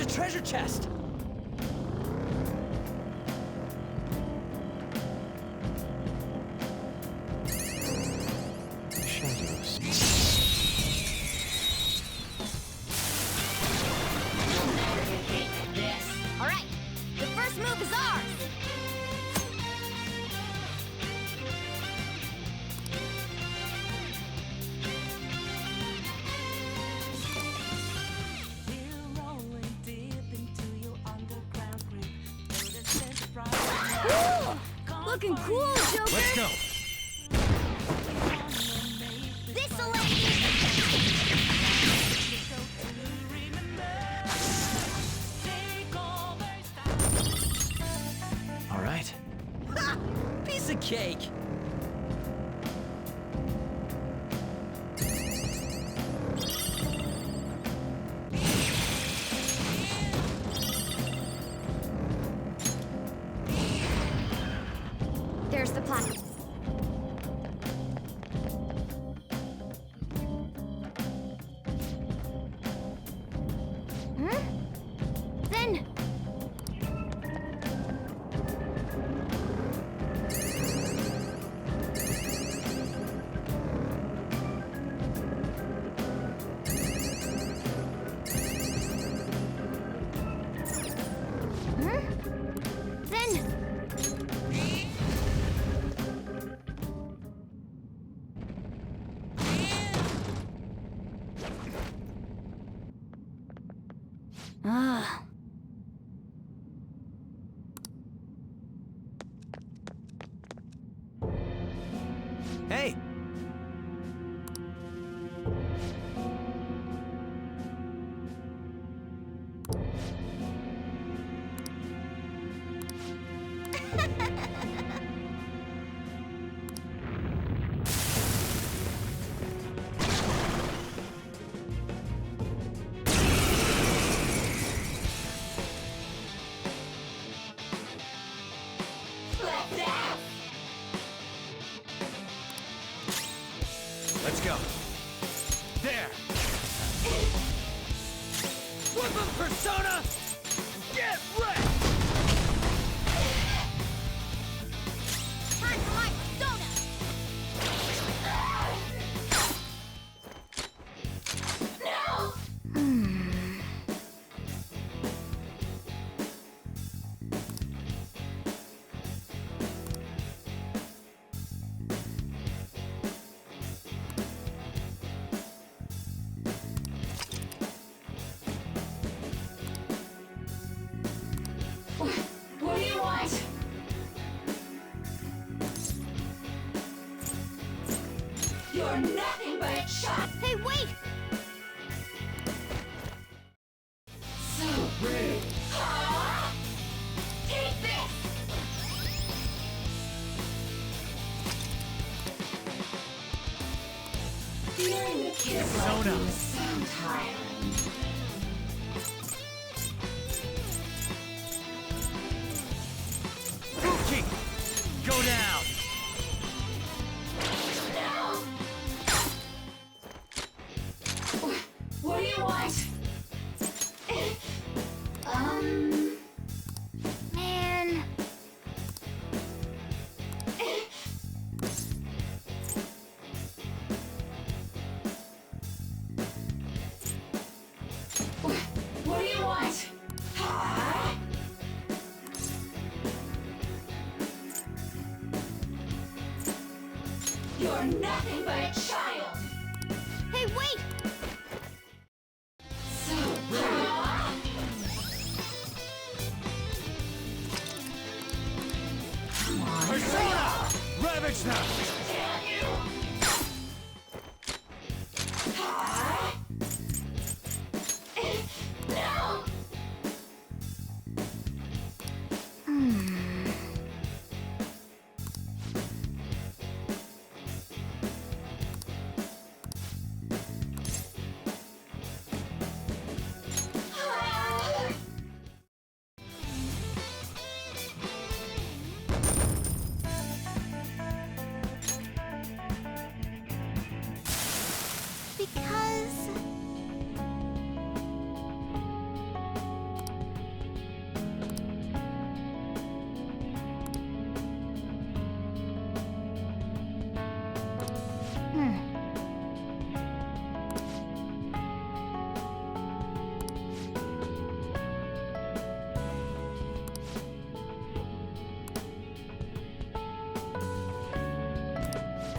a treasure chest! Shadows. All right, the first move is ours. Looking cool, Joker! Let's go! This'll All right. Ha! Piece of cake! There's the pot. Then... Then... Ah. Hey! Let's go. There! Flip of Persona! Get wrecked! Time for my persona! No! What do you want? You're nothing but a child. Hey, wait! So rude. Huh? Take this! Feeling the kids like you sound tiring. Fuki! Go down! No! What do you want? Man. What do you want? Huh? You're nothing but a child! Hey, wait! So rude! Come on! Persona! Ravage them! Damn you! Huh? No!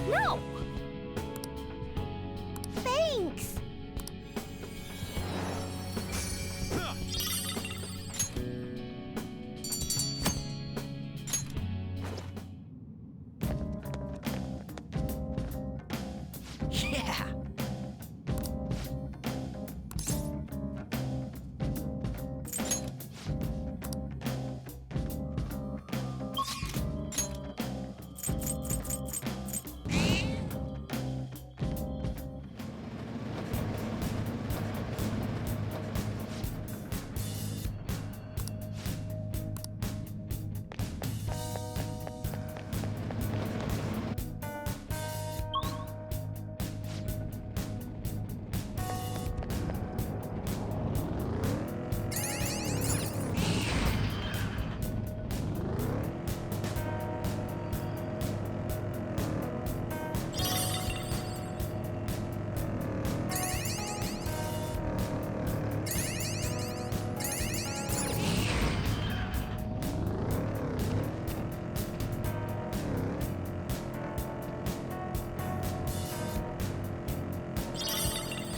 No! Thanks! Yeah!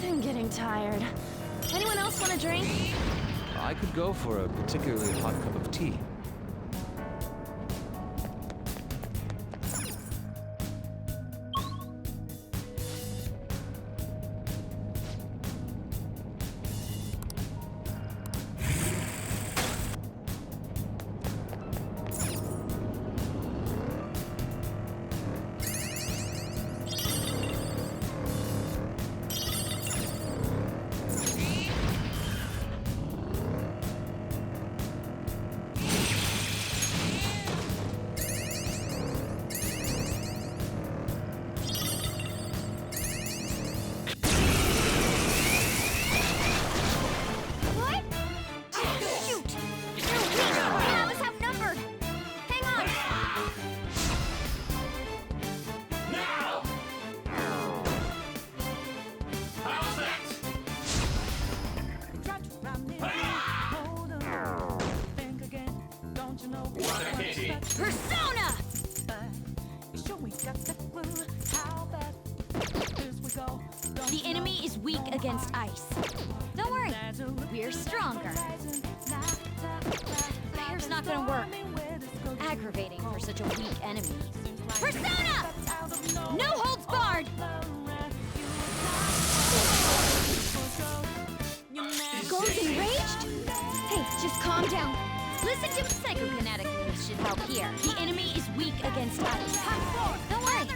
I'm getting tired. Anyone else want a drink? I could go for a particularly hot cup of tea. What? Shoot! They're weak! We have us outnumbered! Hang on! Now! How's that? What a pity! Persona! The enemy is weak against ice. Don't worry, we're stronger. Fire's not gonna work. Aggravating for such a weak enemy. Persona! No holds barred! Gold's enraged? Hey, just calm down. Listen to psychokinetic moves should help here. The enemy is weak against ice. Don't worry,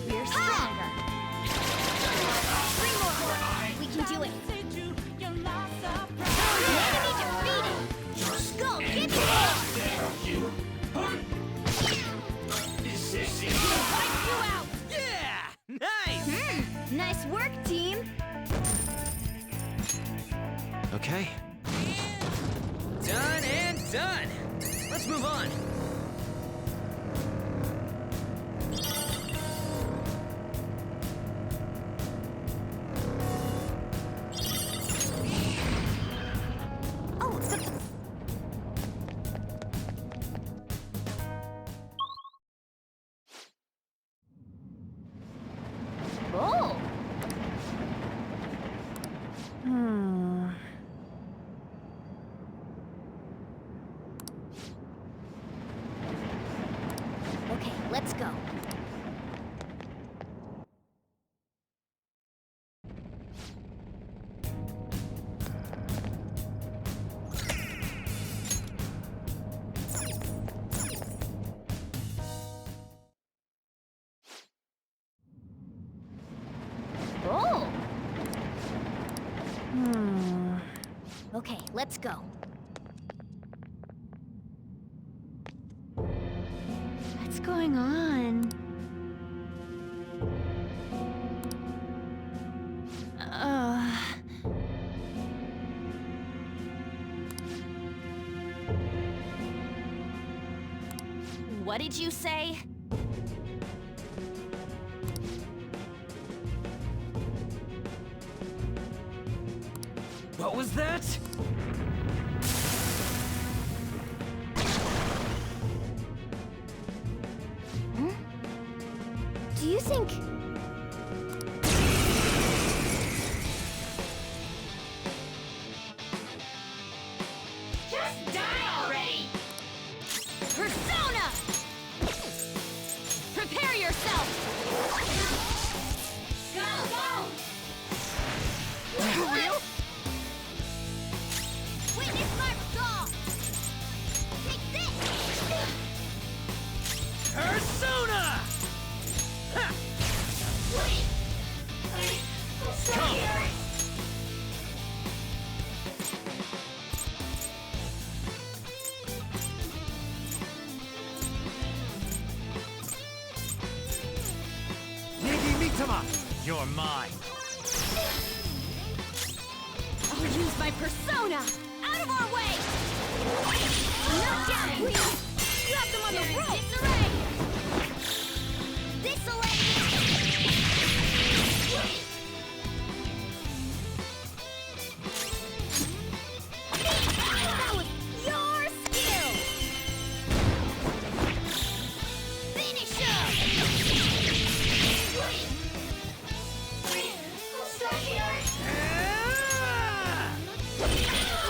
we're stronger. Three more. We can do it. Enemy defeated. Go, get me! You! Is this it? Wipe you out. Yeah! Nice! Nice work, team. Okay. Done and done! Let's move on! Oh! Okay, let's go. Oh! Okay, let's go. What's going on? What did you say? What was that? Do you think... Just die already! Persona! Prepare yourself! Go, go! For real? Witness my resolve! Take this! Persona! Ha! Wait! I'm stuck here! You're mine. I'll use my persona! Out of our way! Knock down, please! Grab them on the rope! Disarray! Disarray! That was your skill! Finish him! I'm stuck here!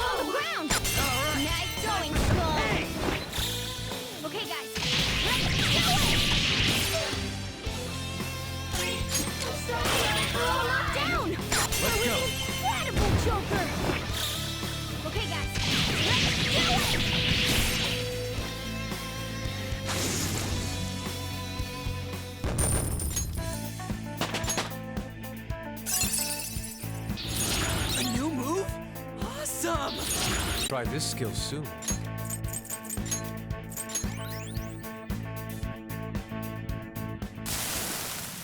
On the ground! Nice going, Skull! Okay, guys, let's do it! I'm stuck here! Oh, knocked down! That was incredible, Joker! Okay, guys, let's do it! A new move? Awesome! Try this skill soon.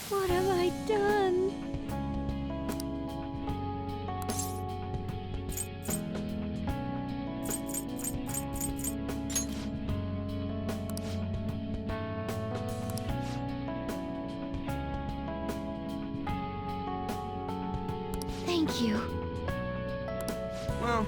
What have I done? Thank you. Well,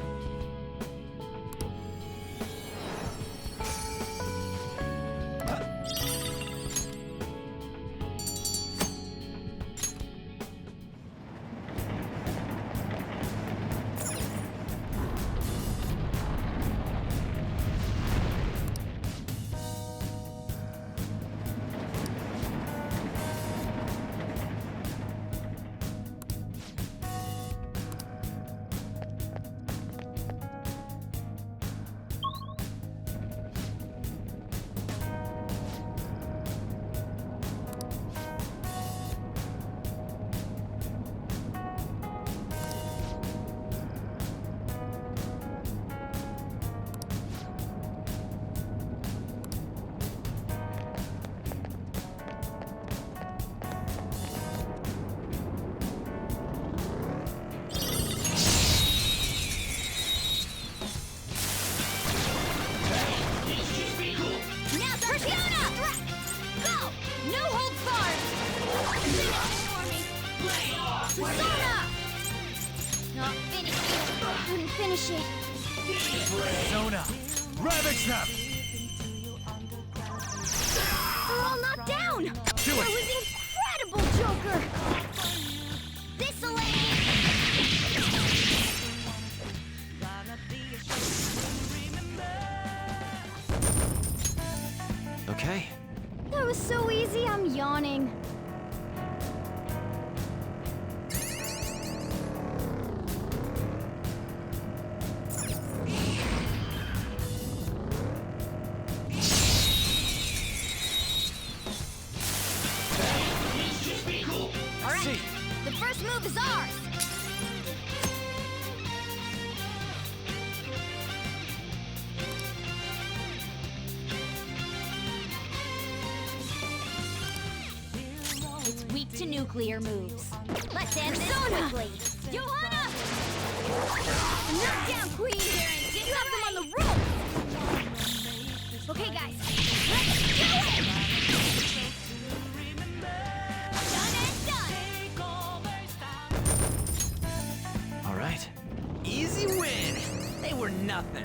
Now Persona! Go! No holds barred! Finish for me! Persona! Not finish it. Couldn't finish it. Persona! Ravage them! They're all knocked down! Do That it! was incredible, Joker! This'll Okay. That was so easy, I'm yawning. All right, See. the first move is ours. It's weak to nuclear moves. Let's end this quickly. Johanna! Knock down, Queen! You have them on the rope! Okay, guys, let's do it! Done and done! All right. Easy win! They were nothing.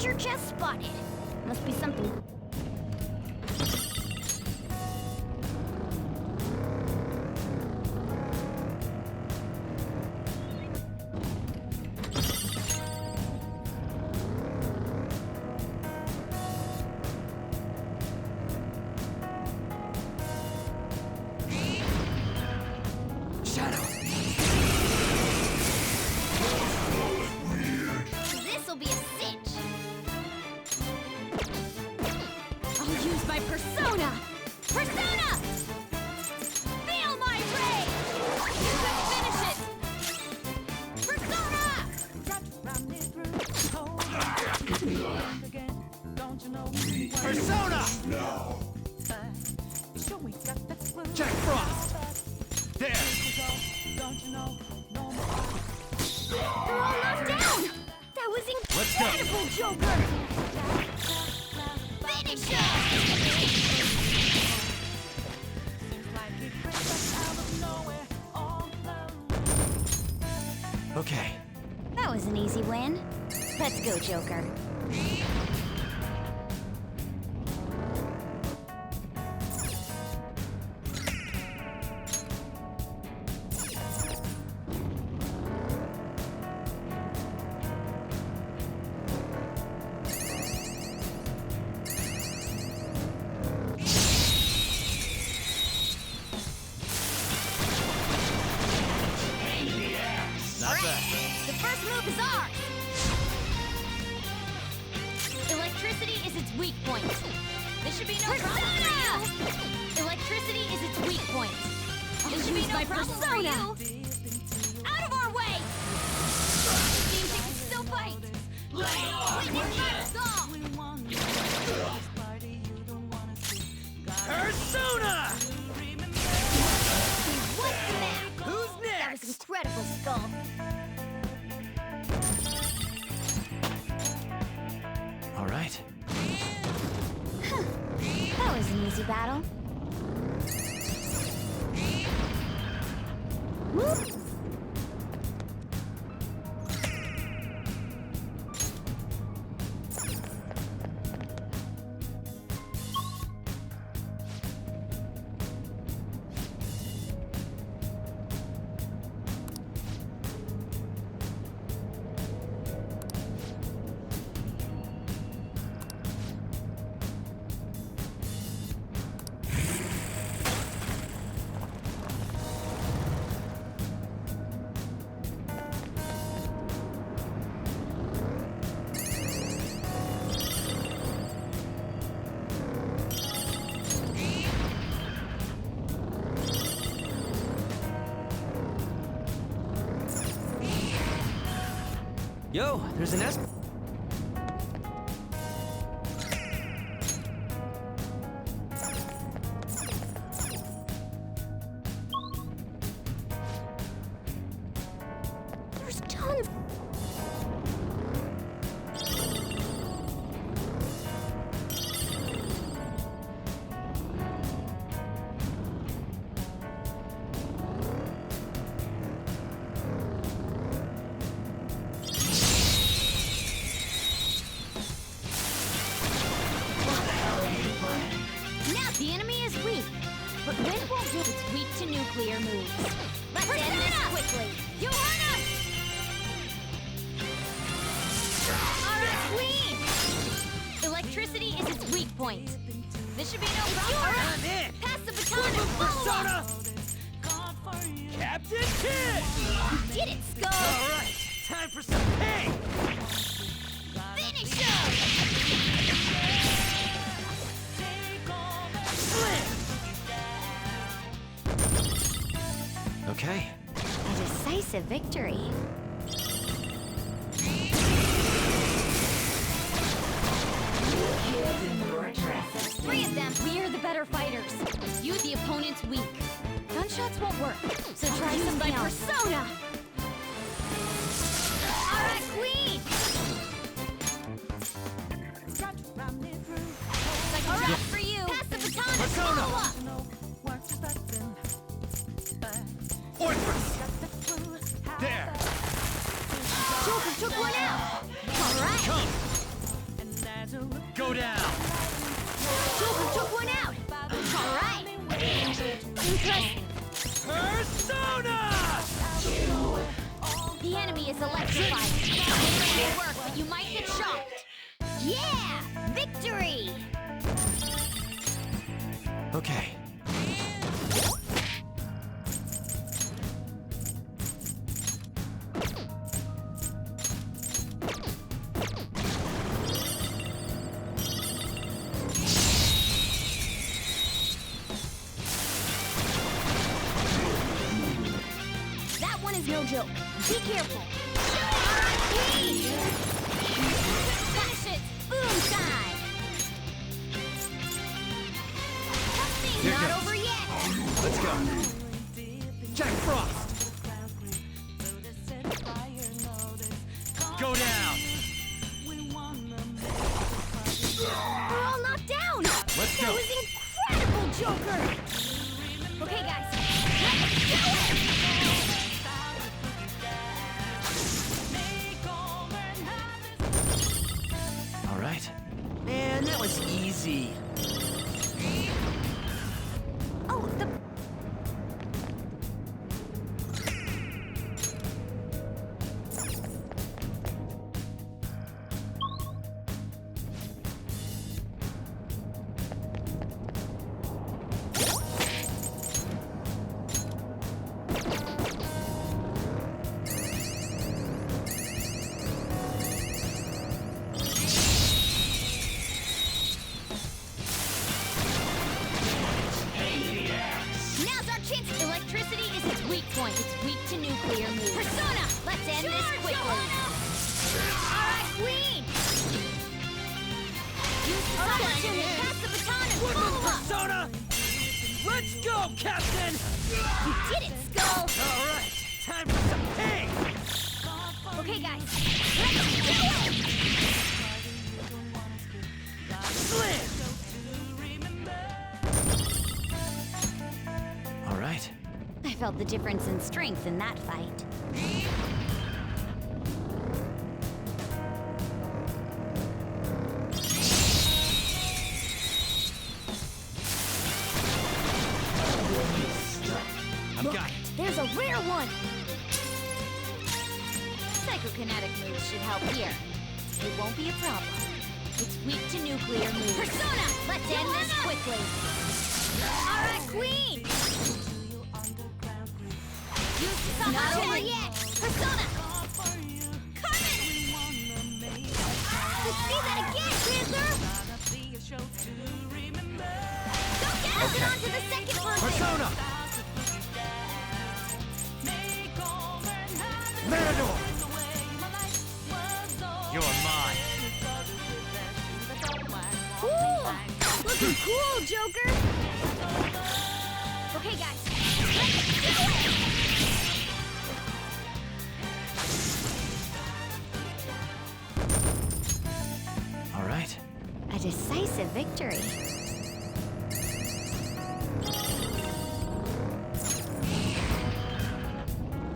Treasure chest spotted. Must be something. This'll be a cinch. I'll use my persona! Persona! Feel my rage! You can finish it! Persona! Persona! Jack Frost! There! They're all knocked down! That was Let's go. incredible, Joker! Finish him! Okay. That was an easy win. Let's go, Joker. Not bad. The first move is ours! Electricity is its weak point. This should be no problem for you. Electricity is its weak point. This should be no problem for you. Out of our way! Seems it can still fight. Witness my resolve! Persona! What's the map? Who's That was next? incredible, Skull. All right. That was an easy battle. Woo! Yo, there's an S. There's tons. Now the enemy is weak, but wind won't do. It's weak to nuclear moves. Let's end this quickly. You heard us! All right, Queen! Electricity is its weak point. This should be no problem. I'm in. Pass the baton and follow Persona! up. Captain Kid! You did it, Skull! All right, time for some pain. Finish him! Slam! Okay. A decisive victory. Three of them. We are the better fighters. You, the opponent's weak. Gunshots won't work, so try something else. Persona! All right, Queen! All right, for you. Pass the baton and Persona! follow up. Orthrus! There! Joker took one out. All right. Come! Go down! Joker took one out! Alright! Impressive! Persona! The enemy is electrified. It will work, but you might get shocked. Yeah! Victory! Okay. That one is no joke. Be careful. R.I.P. Flash it! Boom time! Testing Here not goes. over yet. Let's go. Jack Frost! Go down! We're all knocked down! Let's That go. was incredible, Joker! Okay, guys. Let's do it! All right. Man, that was easy. Oh, the... Now's our chance! Electricity is its weak point. It's weak to nuclear moves. Persona! Let's end this quickly. Alright, Queen! Use this opportunity. Pass the baton and follow up! Persona! Let's go, Captain! You did it, Skull! All right, time for some pain! Okay, guys. Let's do it! Slam! All right. I felt the difference in strength in that fight. I've got it. There's a rare one! Psychokinetic moves should help here. It won't be a problem. It's weak to nuclear moves. Persona! Let's end this quickly! Alright, Queen! Use this opportunity! Not over yet! Persona! Coming! Let's see that again, Panther! Go get us and on to the second person! Persona! Matador! You're mine. Cool! Looking cool, Joker! Okay, guys. Let's do it! All right. A decisive victory.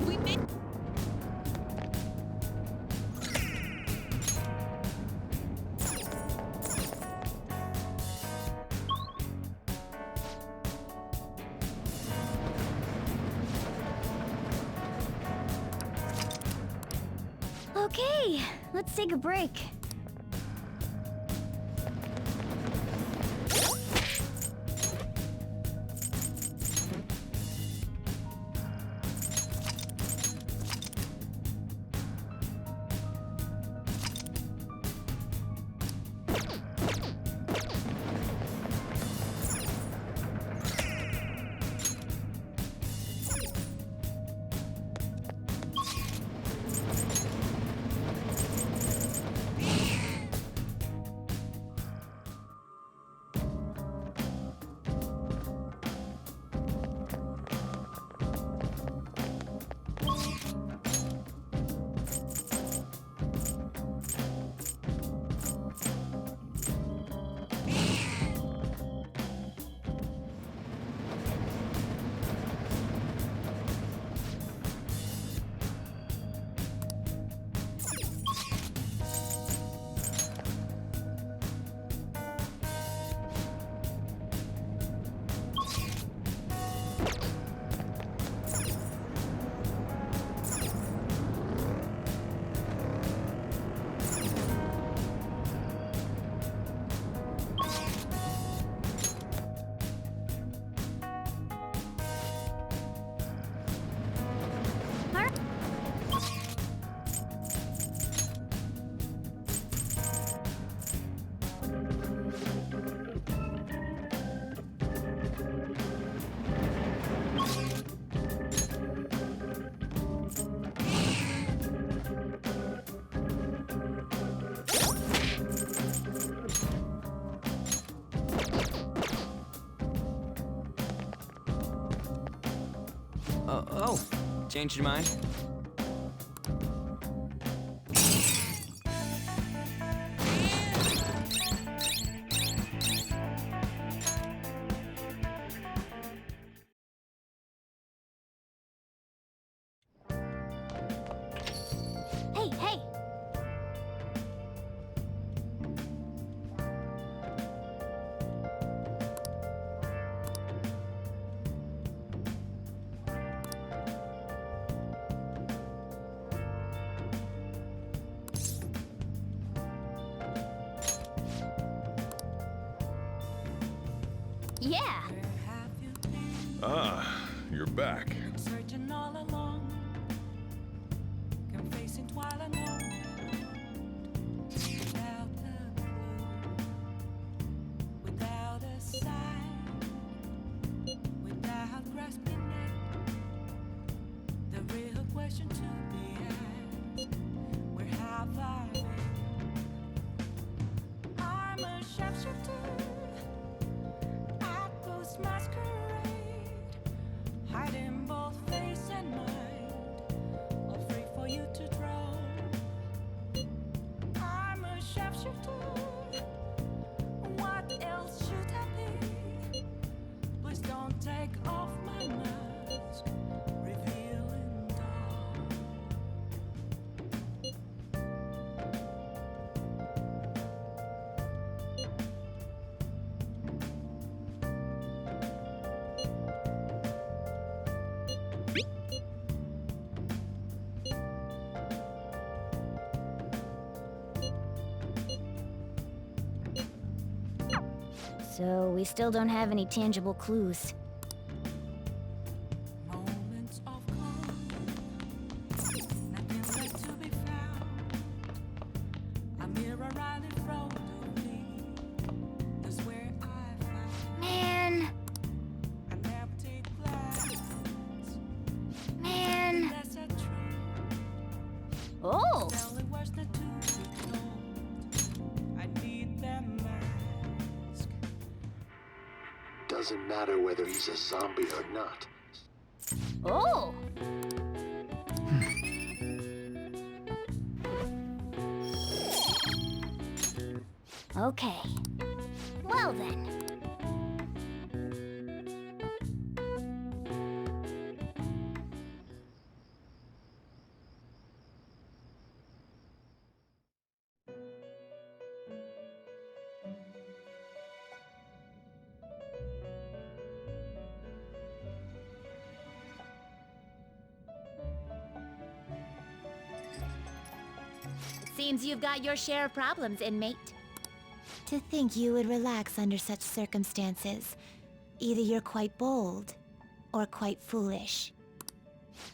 We made... Okay, let's take a break. Oh, changed your mind? Hey, hey! Yeah! Ah, you're back. Searching all along, confessing while alone, without a clue, without a sign, without grasping it. The real question to be asked: where have I been? I'm a sharpshooter at post masquerade. Hiding both face and mind, all free for you to draw. I'm a sharpshooter. What else should I be? Please don't take off my mask, revealing dawn. So, we still don't have any tangible clues. Moments of calm, nothing left to be found. A mirror right in front of me, that's where I found Man! an empty glass. Man! That's a truth. Oh! Only words not to be told. I need them mask. Doesn't matter whether he's a zombie or not. Oh! Okay. Well then. Seems you've got your share of problems, inmate. To think you would relax under such circumstances. Either you're quite bold, or quite foolish.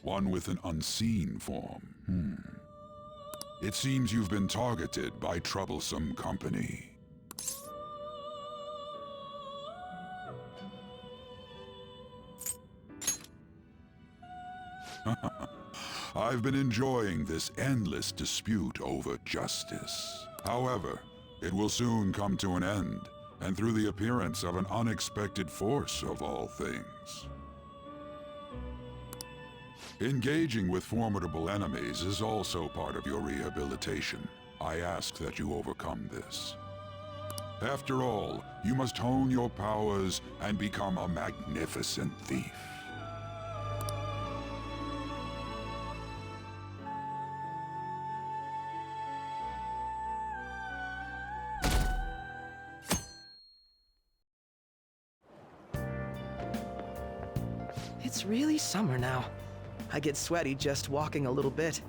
One with an unseen form. It seems you've been targeted by troublesome company. I've been enjoying this endless dispute over justice. However, it will soon come to an end, and through the appearance of an unexpected force of all things. Engaging with formidable enemies is also part of your rehabilitation. I ask that you overcome this. After all, you must hone your powers and become a magnificent thief. It's really summer now. I get sweaty just walking a little bit.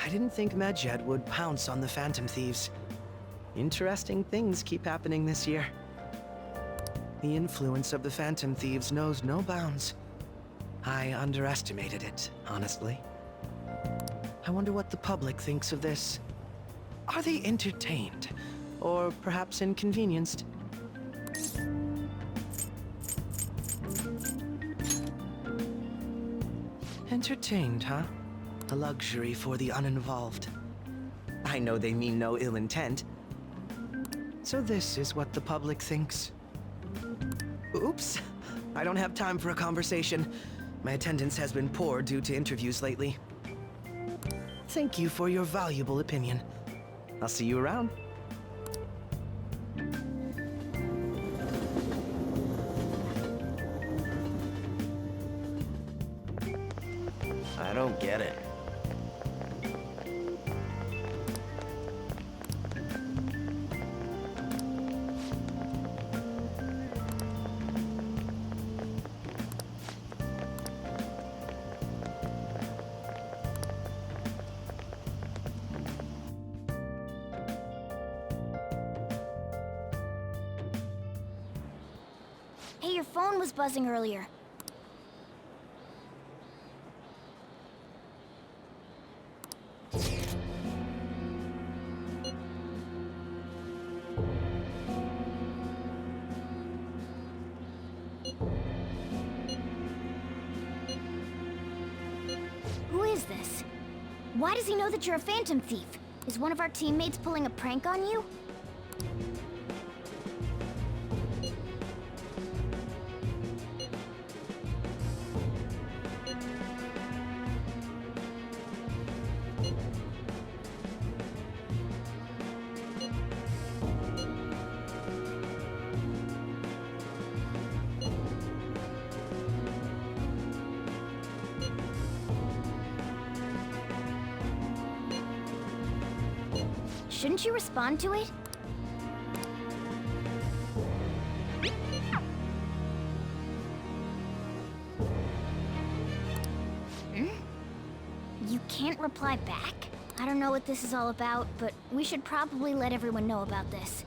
I didn't think Medjed would pounce on the Phantom Thieves. Interesting things keep happening this year. The influence of the Phantom Thieves knows no bounds. I underestimated it, honestly. I wonder what the public thinks of this. Are they entertained? Or perhaps inconvenienced? Entertained, huh? A luxury for the uninvolved. I know they mean no ill intent. So this is what the public thinks. Oops, I don't have time for a conversation. My attendance has been poor due to interviews lately. Thank you for your valuable opinion. I'll see you around. I don't get it. Hey, your phone was buzzing earlier. Who is this? Why does he know that you're a phantom thief? Is one of our teammates pulling a prank on you? Shouldn't you respond to it? You can't reply back? I don't know what this is all about, but we should probably let everyone know about this.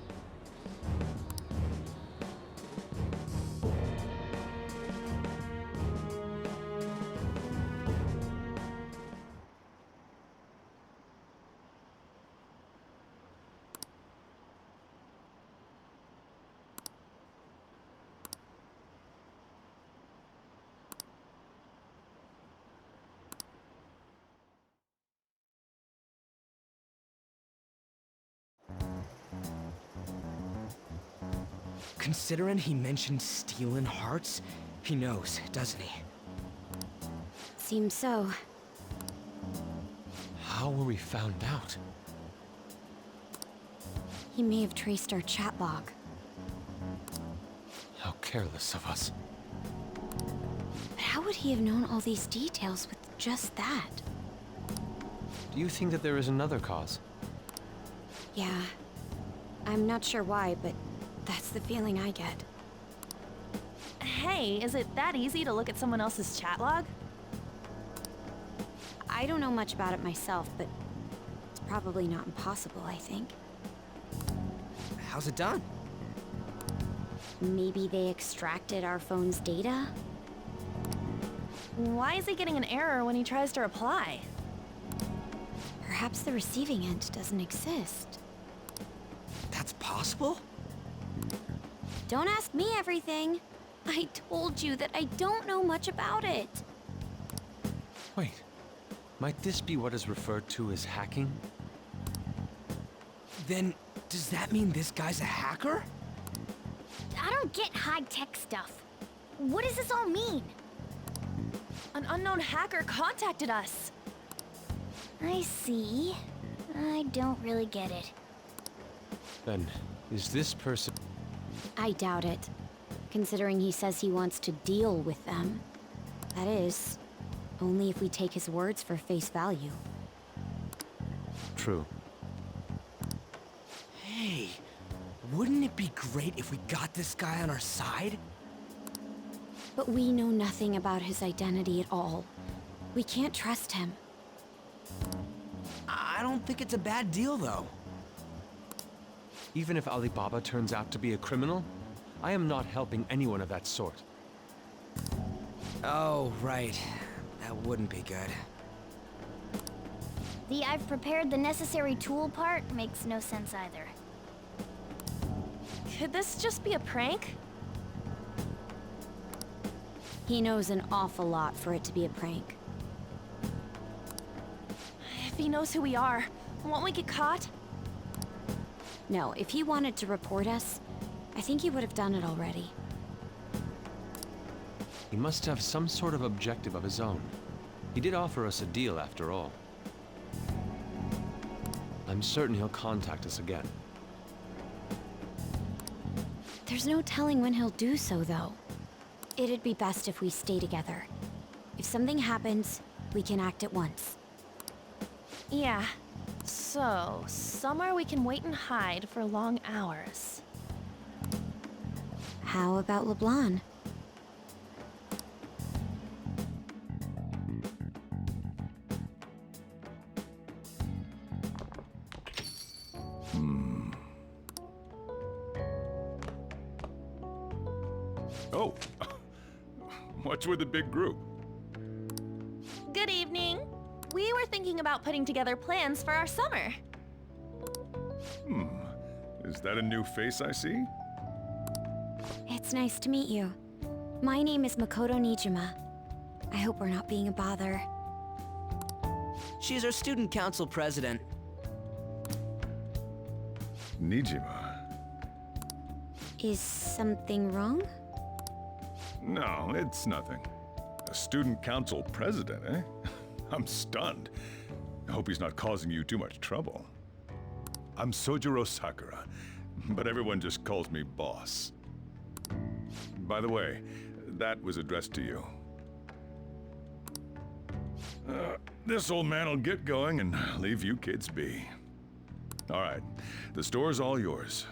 Considering he mentioned stealing hearts, he knows, doesn't he? Seems so. How were we found out? He may have traced our chat log. How careless of us. But how would he have known all these details with just that? Do you think that there is another cause? Yeah. I'm not sure why, but that's the feeling I get. Hey, is it that easy to look at someone else's chat log? I don't know much about it myself, but it's probably not impossible, I think. How's it done? Maybe they extracted our phone's data? Why is he getting an error when he tries to reply? Perhaps the receiving end doesn't exist. That's possible? Don't ask me everything. I told you that I don't know much about it. Wait, might this be what is referred to as hacking? Then, does that mean this guy's a hacker? I don't get high-tech stuff. What does this all mean? An unknown hacker contacted us. I see. I don't really get it. Then, is this person... I doubt it, considering he says he wants to deal with them. That is, only if we take his words for face value. True. Hey, wouldn't it be great if we got this guy on our side? But we know nothing about his identity at all. We can't trust him. I don't think it's a bad deal, though. Even if Alibaba turns out to be a criminal, I am not helping anyone of that sort. Oh, right. That wouldn't be good. The "I've prepared the necessary tool" part makes no sense either. Could this just be a prank? He knows an awful lot for it to be a prank. If he knows who we are, won't we get caught? No, if he wanted to report us, I think he would have done it already. He must have some sort of objective of his own. He did offer us a deal after all. I'm certain he'll contact us again. There's no telling when he'll do so, though. It'd be best if we stay together. If something happens, we can act at once. Yeah. So, somewhere we can wait and hide for long hours. How about LeBlanc? Oh, what's with the big group? Good evening. We were thinking about putting together plans for our summer. Is that a new face I see? It's nice to meet you. My name is Makoto Nijima. I hope we're not being a bother. She's our student council president. Nijima. Is something wrong? No, it's nothing. A student council president, eh? I'm stunned. I hope he's not causing you too much trouble. I'm Sojiro Sakura, but everyone just calls me boss. By the way, that was addressed to you. This old man will get going and leave you kids be. All right, the store's all yours.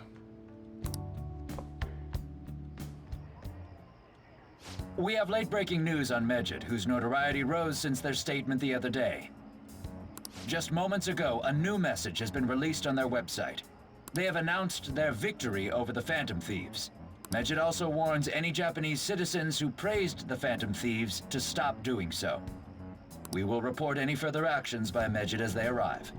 We have late-breaking news on Medjed, whose notoriety rose since their statement the other day. Just moments ago, a new message has been released on their website. They have announced their victory over the Phantom Thieves. Medjed also warns any Japanese citizens who praised the Phantom Thieves to stop doing so. We will report any further actions by Medjed as they arrive.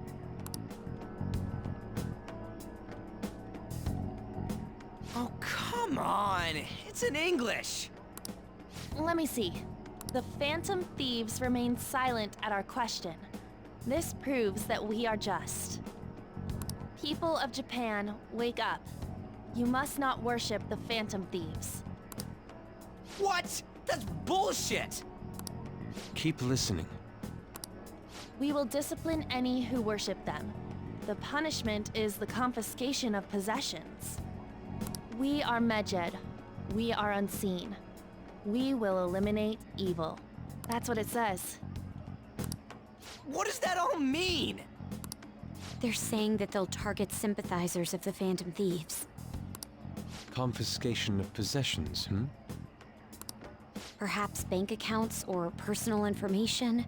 Oh, come on! It's in English! Let me see. The Phantom Thieves remain silent at our question. This proves that we are just. People of Japan, wake up. You must not worship the Phantom Thieves. What? That's bullshit! Keep listening. We will discipline any who worship them. The punishment is the confiscation of possessions. We are Medjed. We are unseen. We will eliminate evil. That's what it says. What does that all mean? They're saying that they'll target sympathizers of the Phantom Thieves. Confiscation of possessions, hmm? Perhaps bank accounts or personal information.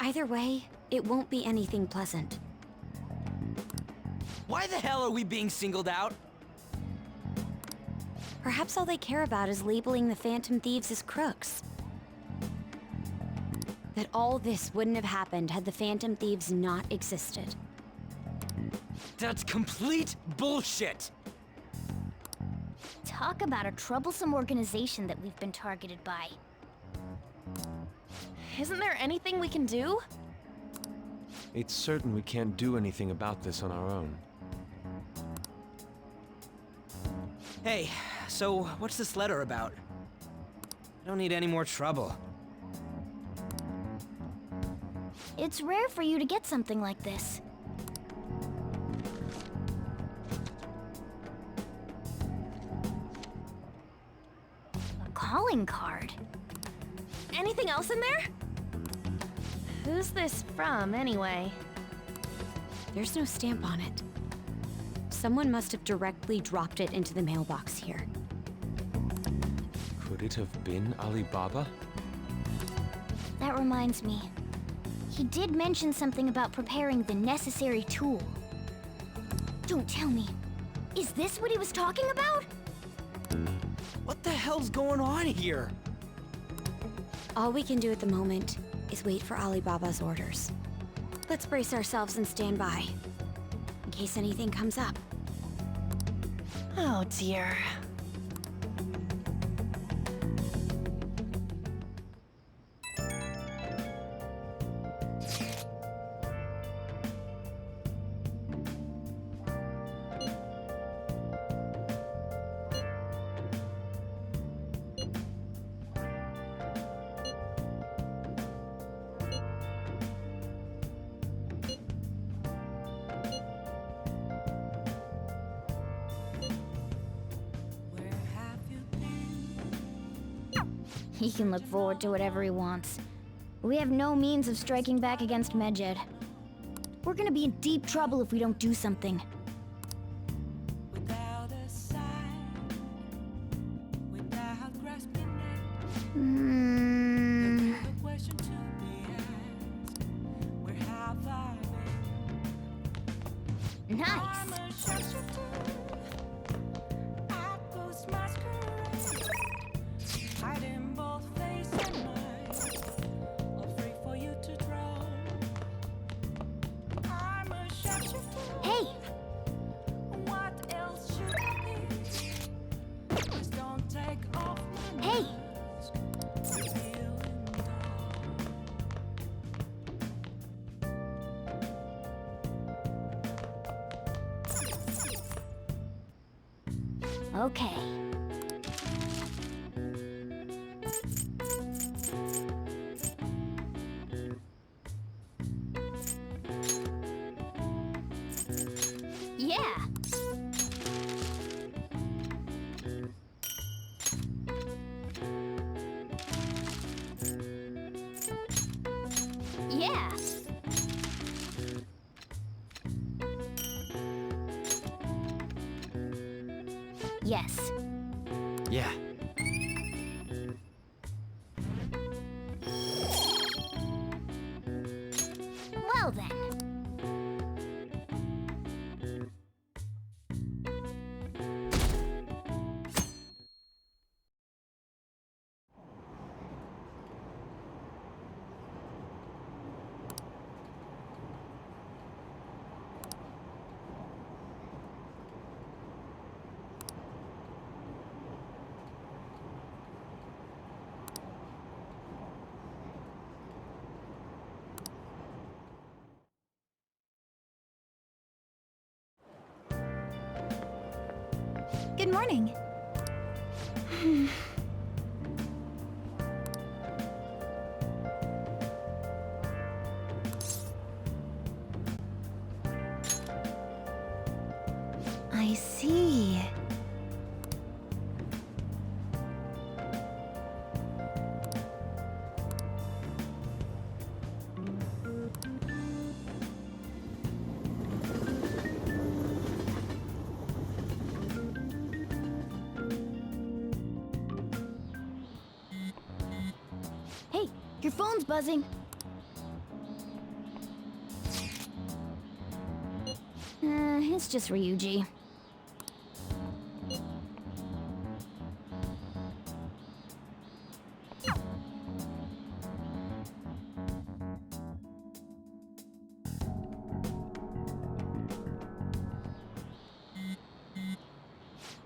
Either way, it won't be anything pleasant. Why the hell are we being singled out? Perhaps all they care about is labeling the Phantom Thieves as crooks. That all this wouldn't have happened had the Phantom Thieves not existed. That's complete bullshit! Talk about a troublesome organization that we've been targeted by. Isn't there anything we can do? It's certain we can't do anything about this on our own. Hey, so what's this letter about? I don't need any more trouble. It's rare for you to get something like this. A calling card. Anything else in there? Who's this from, anyway? There's no stamp on it. Someone must have directly dropped it into the mailbox here. Could it have been Alibaba? That reminds me. He did mention something about preparing the necessary tool. Don't tell me. Is this what he was talking about? What the hell's going on here? All we can do at the moment is wait for Alibaba's orders. Let's brace ourselves and stand by, in case anything comes up. Oh dear. He can look forward to whatever he wants. We have no means of striking back against Medjed. We're gonna be in deep trouble if we don't do something. Without a sign, without grasping it, Hmm. the question to be asked, where have I been? Nice. I'm a sharpshooter at ghost masquerade, hiding both face and mind, afraid for you to throw. I'm a sharpshooter. Hey! What else should I be? Please don't take off my Hey! mask. Revealing Okay. Yeah. Yeah. Yes. Yeah. Well then. Good morning. I see. Hey, your phone's buzzing. It's just Ryuji.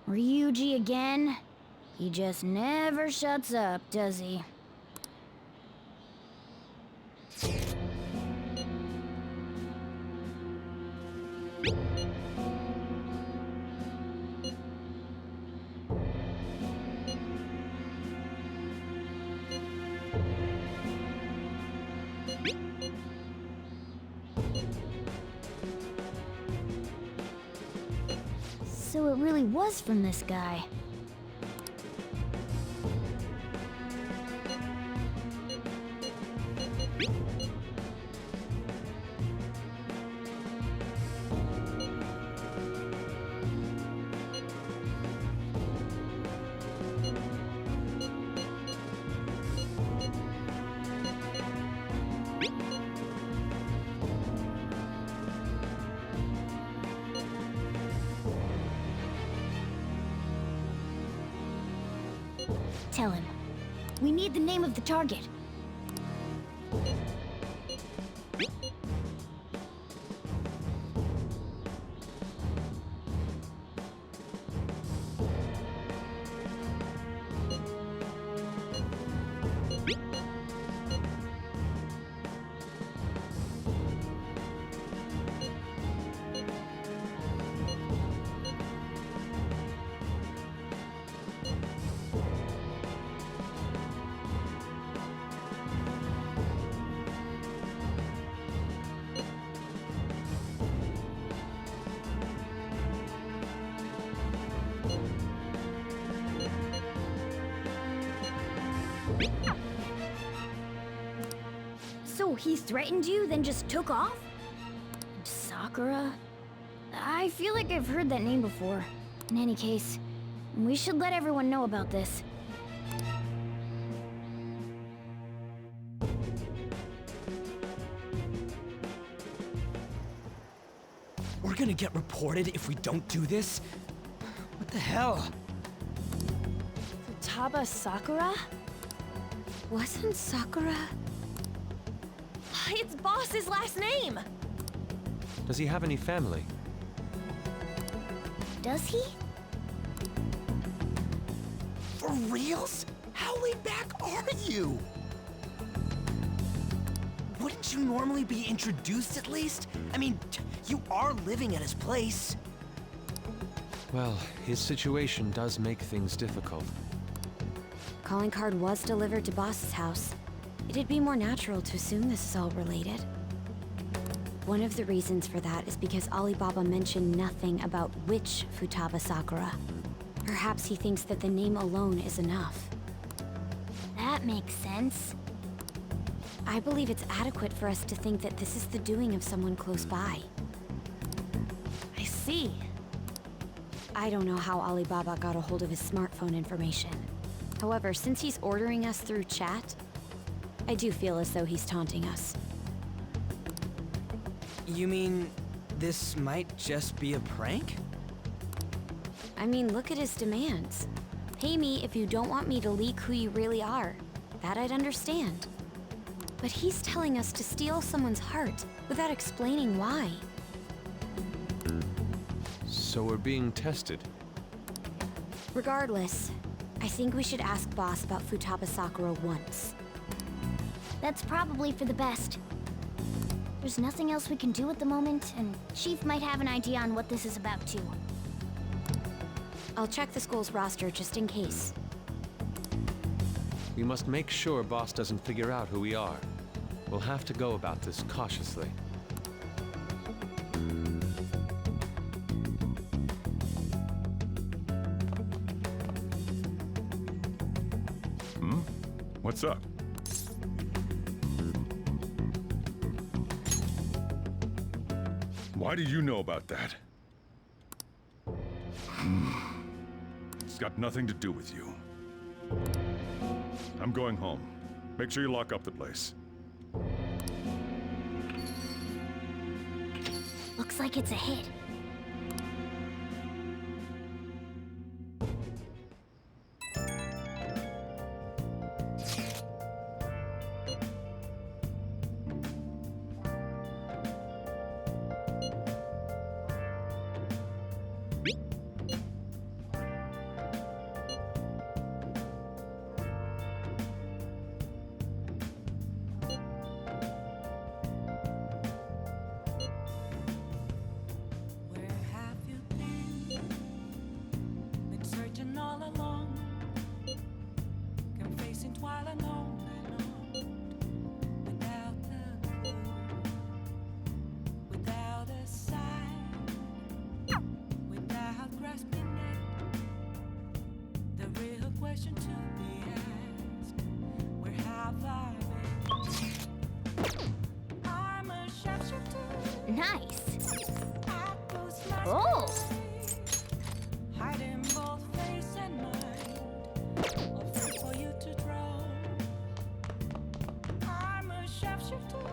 Ryuji again? He just never shuts up, does he? So it really was from this guy. Tell him. We need the name of the target. he threatened you, then just took off? Sakura? I feel like I've heard that name before. In any case, we should let everyone know about this. We're gonna get reported if we don't do this? What the hell? Futaba Sakura? Wasn't Sakura... It's Boss's last name! Does he have any family? Does he? For reals? How laid back are you? Wouldn't you normally be introduced at least? I mean, you are living at his place. Well, his situation does make things difficult. Calling card was delivered to Boss's house. It'd be more natural to assume this is all related. One of the reasons for that is because Alibaba mentioned nothing about which Futaba Sakura. Perhaps he thinks that the name alone is enough. That makes sense. I believe it's adequate for us to think that this is the doing of someone close by. I see. I don't know how Alibaba got a hold of his smartphone information. However, since he's ordering us through chat, I do feel as though he's taunting us. You mean this might just be a prank? I mean, look at his demands. Pay me if you don't want me to leak who you really are. That I'd understand. But he's telling us to steal someone's heart without explaining why. So we're being tested. Regardless, I think we should ask Boss about Futaba Sakura once. That's probably for the best. There's nothing else we can do at the moment, and Chief might have an idea on what this is about too. I'll check the school's roster just in case. We must make sure Boss doesn't figure out who we are. We'll have to go about this cautiously. What's up? Why do you know about that? It's got nothing to do with you. I'm going home. Make sure you lock up the place. Looks like it's a hit. Where have you been? Been searching all along, kept facing twilight on and on, without a clue, without a sign, without grasping it. The real question to be asked: where have I been? I'm a sharpshooter. Nice. Oh! Hiding both face and mind, all free for you to draw. I'm a sharpshooter.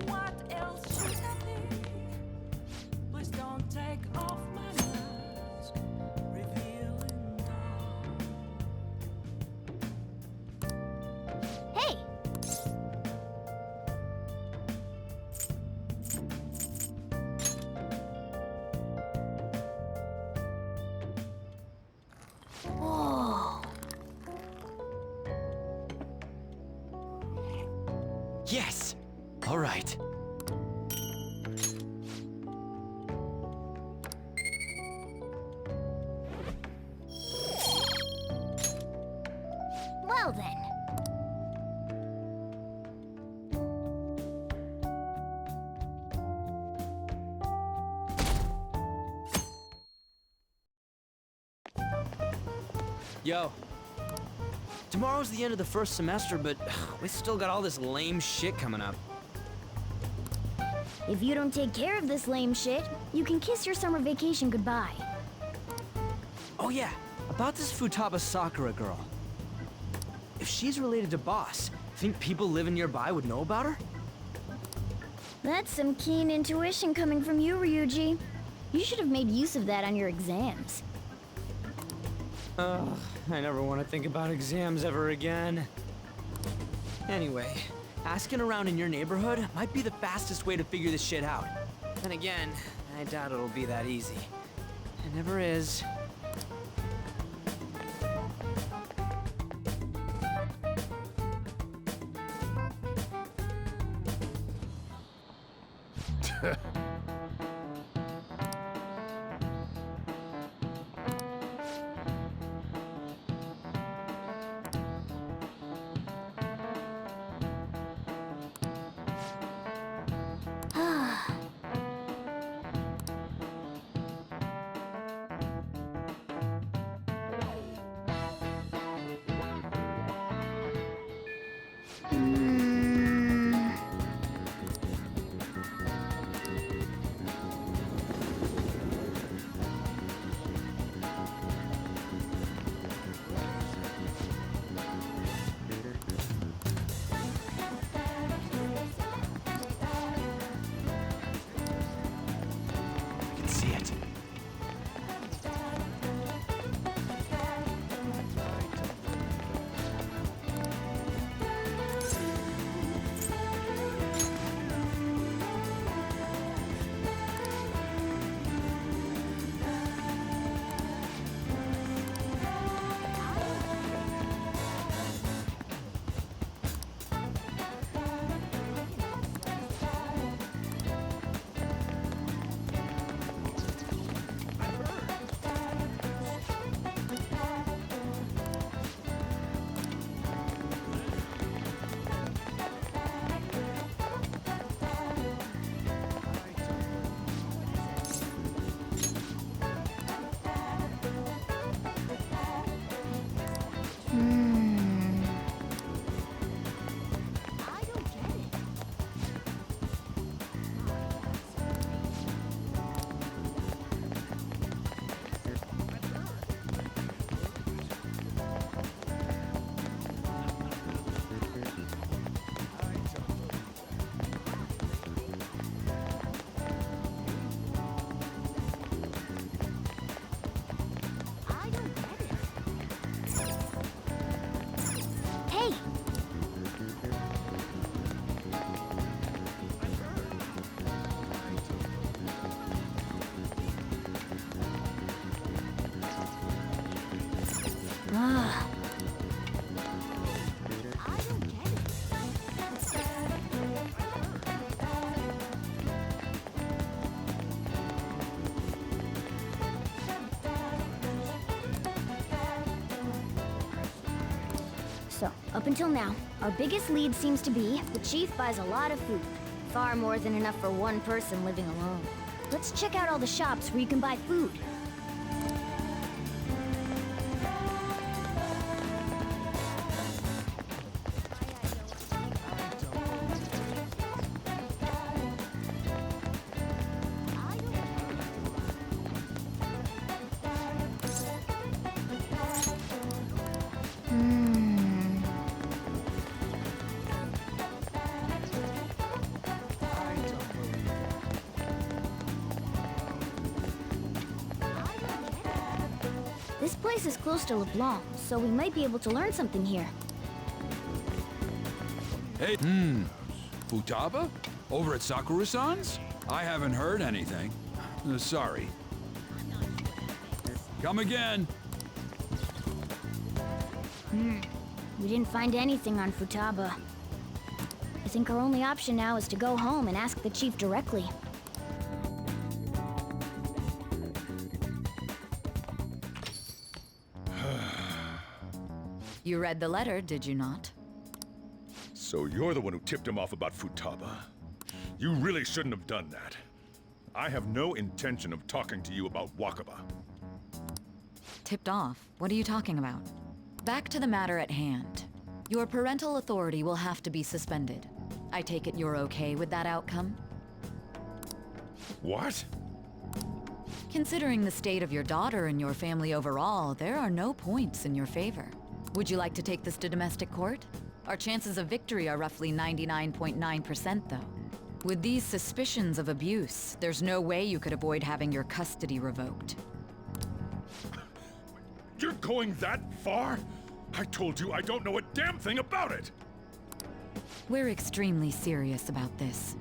What else should I be? Please don't take off my mask, revealing dawn. Hey! Whoa! Yes! All right. Well then. Yo. Tomorrow's the end of the first semester, but we still got all this lame shit coming up. If you don't take care of this lame shit, you can kiss your summer vacation goodbye. Oh yeah, about this Futaba Sakura girl. If she's related to Boss, think people living nearby would know about her? That's some keen intuition coming from you, Ryuji. You should have made use of that on your exams. Ugh, I never want to think about exams ever again. Anyway, asking around in your neighborhood might be the fastest way to figure this shit out. Then again, I doubt it'll be that easy. It never is. So, up until now, our biggest lead seems to be the chief buys a lot of food. Far more than enough for one person living alone. Let's check out all the shops where you can buy food. This place is close to LeBlanc, so we might be able to learn something here. Hey, Futaba? Over at Sakura-san's? I haven't heard anything. Sorry. Come again. We didn't find anything on Futaba. I think our only option now is to go home and ask the chief directly. You read the letter, did you not? So you're the one who tipped him off about Futaba? You really shouldn't have done that. I have no intention of talking to you about Wakaba. Tipped off? What are you talking about? Back to the matter at hand. Your parental authority will have to be suspended. I take it you're okay with that outcome? What? Considering the state of your daughter and your family overall, there are no points in your favor. Would you like to take this to domestic court? Our chances of victory are roughly 99.9%, though. With these suspicions of abuse, there's no way you could avoid having your custody revoked. You're going that far? I told you I don't know a damn thing about it! We're extremely serious about this.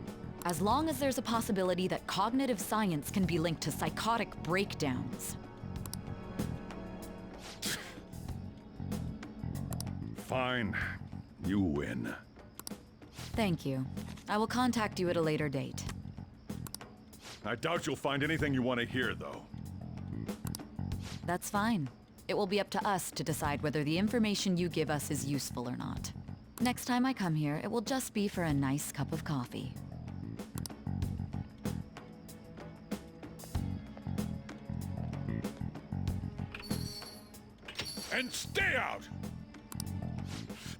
As long as there's a possibility that cognitive science can be linked to psychotic breakdowns. Fine. You win. Thank you. I will contact you at a later date. I doubt you'll find anything you want to hear, though. That's fine. It will be up to us to decide whether the information you give us is useful or not. Next time I come here, it will just be for a nice cup of coffee. And stay out!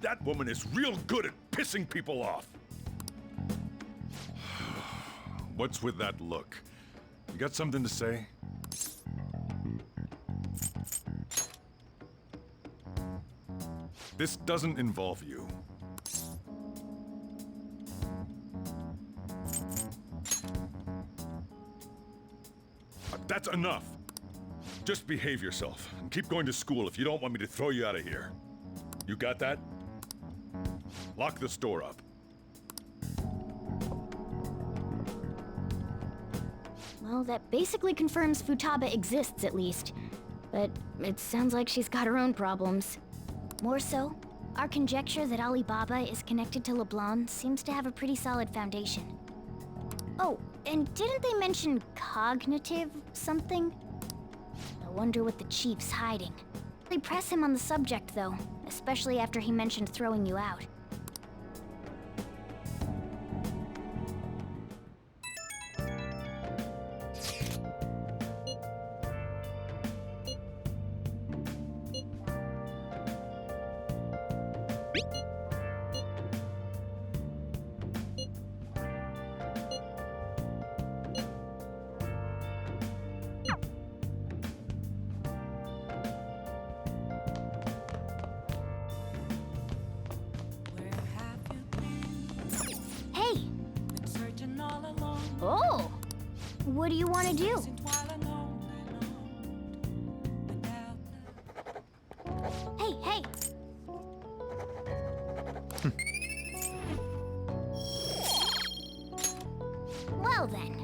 That woman is real good at pissing people off. What's with that look? You got something to say? This doesn't involve you. That's enough. Just behave yourself and keep going to school if you don't want me to throw you out of here. You got that? Lock the store up. Well, that basically confirms Futaba exists, at least. But it sounds like she's got her own problems. More so, our conjecture that Alibaba is connected to LeBlanc seems to have a pretty solid foundation. Oh, and didn't they mention cognitive something? I wonder what the chief's hiding. They press him on the subject, though, especially after he mentioned throwing you out. Oh! What do you want to do? Hey, hey! Well then.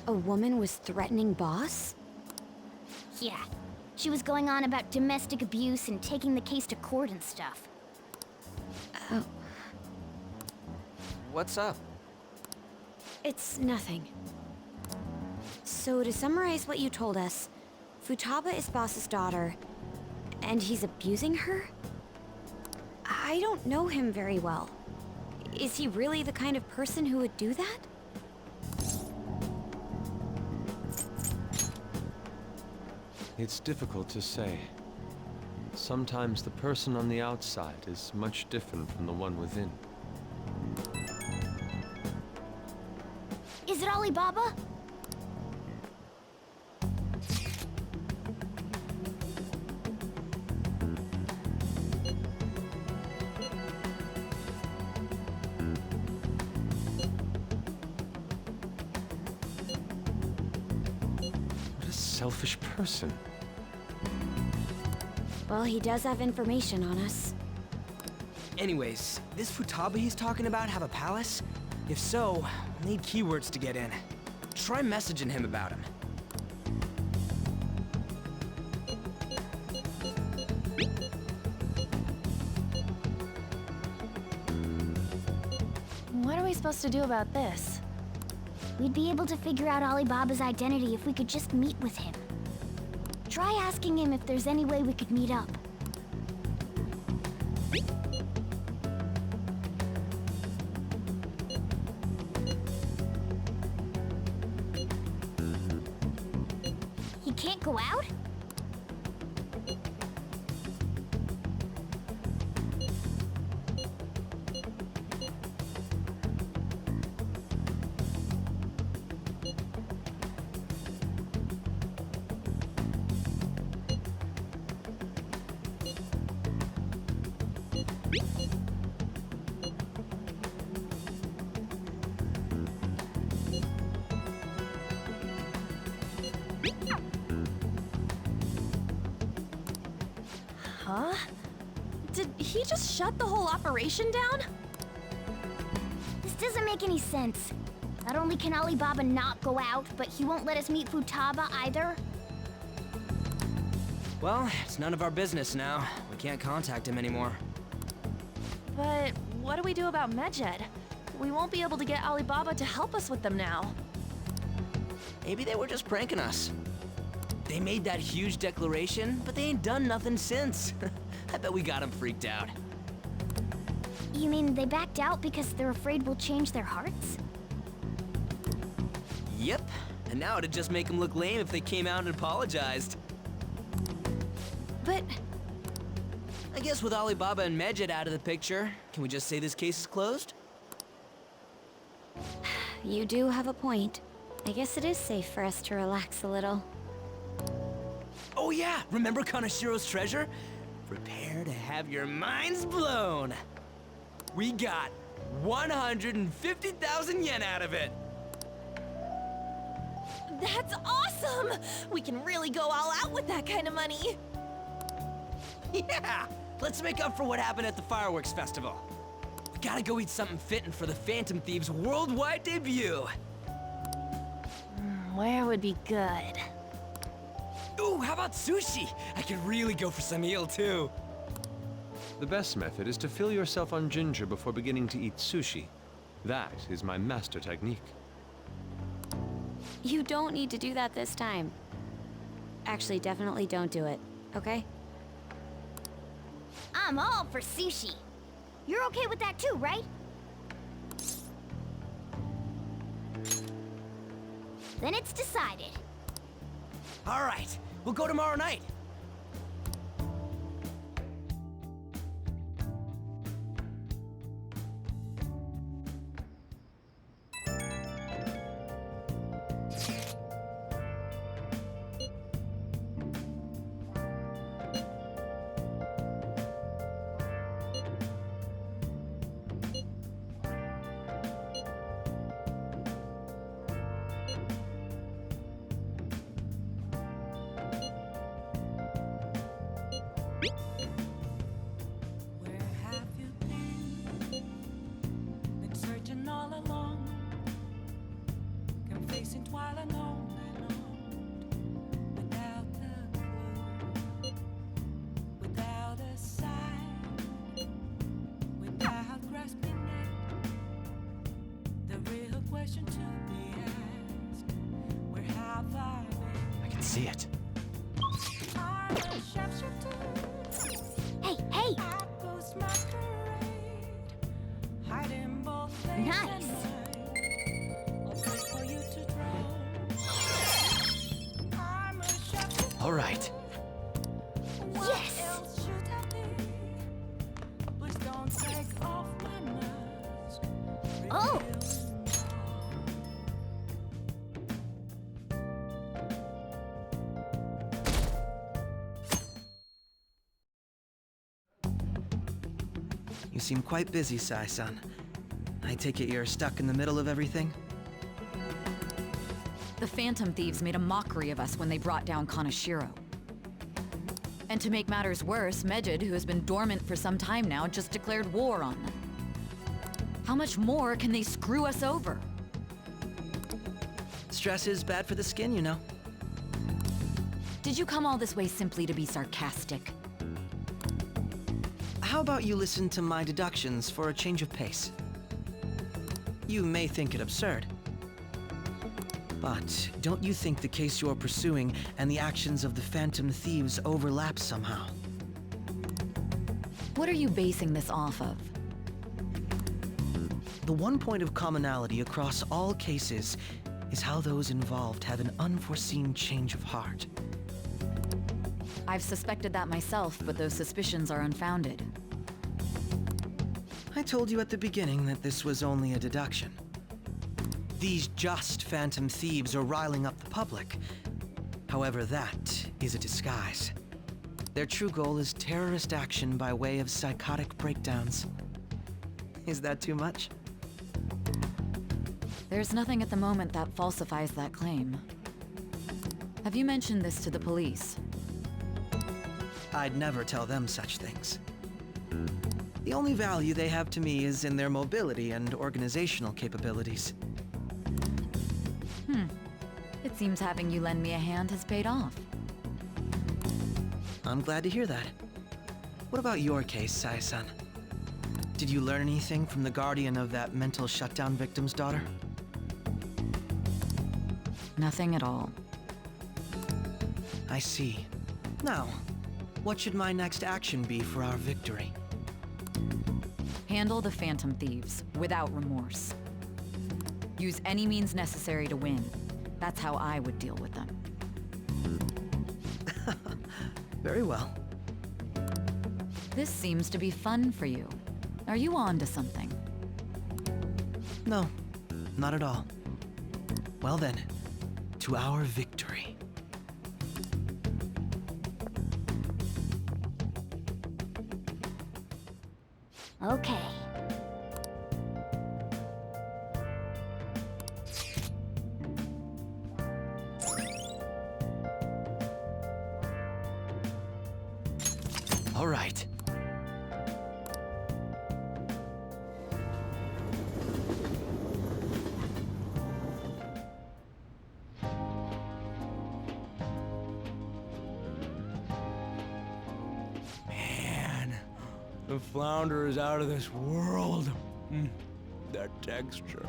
A woman was threatening Boss? Yeah. She was going on about domestic abuse and taking the case to court and stuff. Oh. What's up? It's nothing. So to summarize what you told us, Futaba is Boss's daughter, and he's abusing her? I don't know him very well. Is he really the kind of person who would do that? It's difficult to say. Sometimes the person on the outside is much different from the one within. Is it Alibaba? What a selfish person. Well, he does have information on us. Anyways, this Futaba he's talking about have a palace? If so, we'll need keywords to get in. Try messaging him about him. What are we supposed to do about this? We'd be able to figure out Alibaba's identity if we could just meet with him. Try asking him if there's any way we could meet up. can't go out? Huh? Did he just shut the whole operation down? This doesn't make any sense. Not only can Alibaba not go out, but he won't let us meet Futaba either. Well, it's none of our business now. We can't contact him anymore. But what do we do about Medjed? We won't be able to get Alibaba to help us with them now. Maybe they were just pranking us. They made that huge declaration, but they ain't done nothing since. I bet we got them freaked out. You mean they backed out because they're afraid we'll change their hearts? Yep, and now it'd just make them look lame if they came out and apologized. But I guess with Alibaba and Medjed out of the picture, can we just say this case is closed? You do have a point. I guess it is safe for us to relax a little. Oh yeah, remember Kanashiro's treasure? Prepare to have your minds blown. We got 150,000 yen out of it. that's awesome! We can really go all out with that kind of money. Yeah! Let's make up for what happened at the fireworks festival. We gotta go eat something fitting for the Phantom Thieves' worldwide debut. Where would be good? Ooh, how about sushi? I could really go for some eel, too. The best method is to fill yourself on ginger before beginning to eat sushi. That is my master technique. You don't need to do that this time. Actually, definitely don't do it, okay? I'm all for sushi. You're okay with that too, right? Then it's decided. All right, we'll go tomorrow night. Where have you been? Been searching all along, confessing while alone and on, without a clue, without a sign, without grasping it. The real question to be asked: where have I been? I can see it. I'm a sharpshooter. Hey, hey! Nice! All right. Yes! Oh! You seem quite busy, Sai-san. I take it you're stuck in the middle of everything? The Phantom Thieves made a mockery of us when they brought down Kanashiro. And to make matters worse, Medjed, who has been dormant for some time now, just declared war on them. How much more can they screw us over? Stress is bad for the skin, you know. Did you come all this way simply to be sarcastic? How about you listen to my deductions for a change of pace? You may think it absurd, but don't you think the case you're pursuing and the actions of the Phantom Thieves overlap somehow? What are you basing this off of? The one point of commonality across all cases is how those involved have an unforeseen change of heart. I've suspected that myself, but those suspicions are unfounded. I told you at the beginning that this was only a deduction. These just phantom thieves are riling up the public. However, that is a disguise. Their true goal is terrorist action by way of psychotic breakdowns. Is that too much? There's nothing at the moment that falsifies that claim. Have you mentioned this to the police? I'd never tell them such things. The only value they have to me is in their mobility and organizational capabilities. It seems having you lend me a hand has paid off. I'm glad to hear that. What about your case, Sai-san? Did you learn anything from the guardian of that mental shutdown victim's daughter? Nothing at all. I see. Now, what should my next action be for our victory? Handle the Phantom Thieves without remorse. Use any means necessary to win. That's how I would deal with them. Very well. This seems to be fun for you. Are you on to something? No, not at all. Well then, to our victory. Okay. All right. Man, the flounder is out of this world. That texture.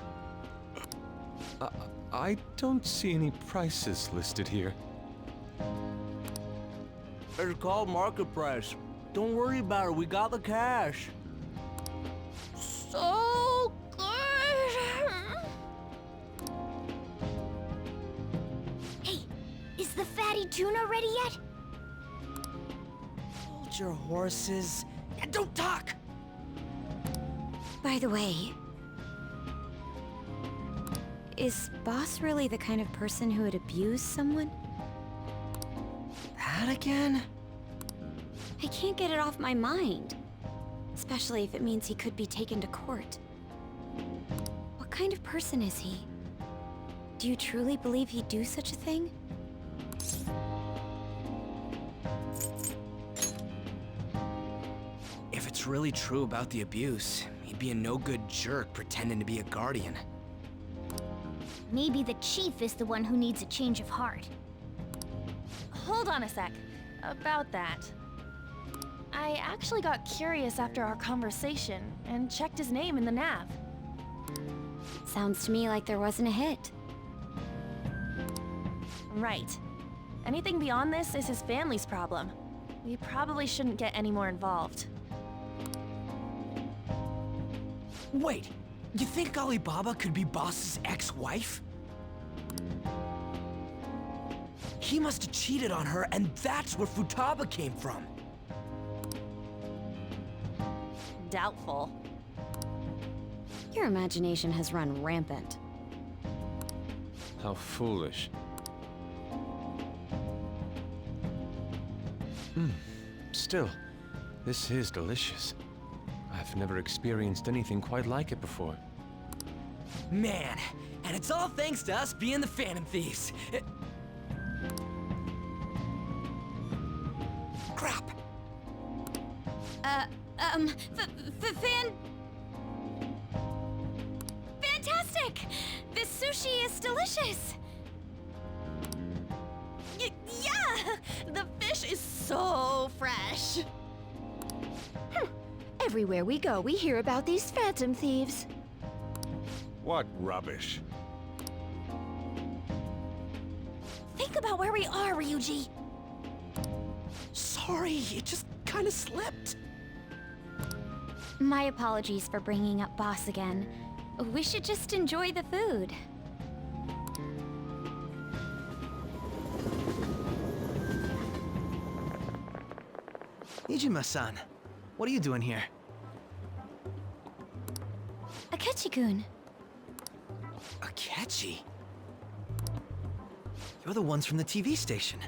I don't see any prices listed here. It's called market price. Don't worry about it, we got the cash. So good! Hey, is the fatty tuna ready yet? Hold your horses and don't talk! By the way, is Boss really the kind of person who would abuse someone? That again? I can't get it off my mind. Especially if it means he could be taken to court. What kind of person is he? Do you truly believe he'd do such a thing? If it's really true about the abuse, he'd be a no-good jerk pretending to be a guardian. Maybe the chief is the one who needs a change of heart. Hold on a sec. About that. I actually got curious after our conversation and checked his name in the nav. Sounds to me like there wasn't a hit. Right. Anything beyond this is his family's problem. We probably shouldn't get any more involved. Wait, you think Alibaba could be Boss's ex-wife? He must have cheated on her, and that's where Futaba came from. Doubtful. Your imagination has run rampant. How foolish. Still, this is delicious. I've never experienced anything quite like it before. Man, and it's all thanks to us being the Phantom Thieves. Crap. Fantastic! This sushi is delicious! Yeah! The fish is so fresh! Everywhere we go, we hear about these phantom thieves. What rubbish. Think about where we are, Ryuji! Sorry, it just kind of slipped. My apologies for bringing up Boss again. We should just enjoy the food. Nijima-san, what are you doing here? Akechi-kun. Akechi? You're the ones from the TV station.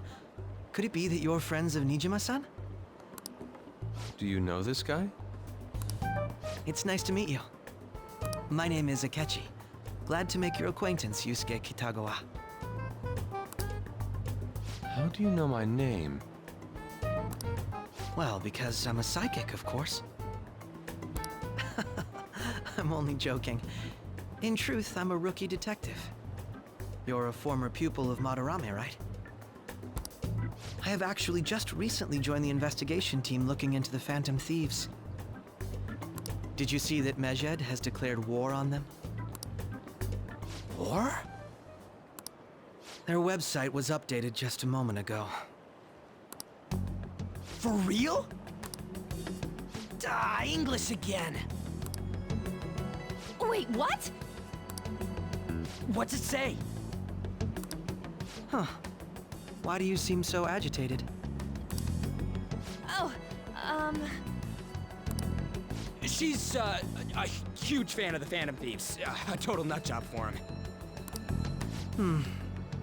Could it be that you're friends of Nijima-san? Do you know this guy? It's nice to meet you. My name is Akechi. Glad to make your acquaintance, Yusuke Kitagawa. How do you know my name? Well, because I'm a psychic, of course. I'm only joking. In truth, I'm a rookie detective. You're a former pupil of Madarame, right? I have actually just recently joined the investigation team looking into the Phantom Thieves. Did you see that Medjed has declared war on them? War? Their website was updated just a moment ago. For real? English again. Wait, what? What's it say? Huh. Why do you seem so agitated? Oh, She's, a huge fan of the Phantom Thieves. A total nutjob for him.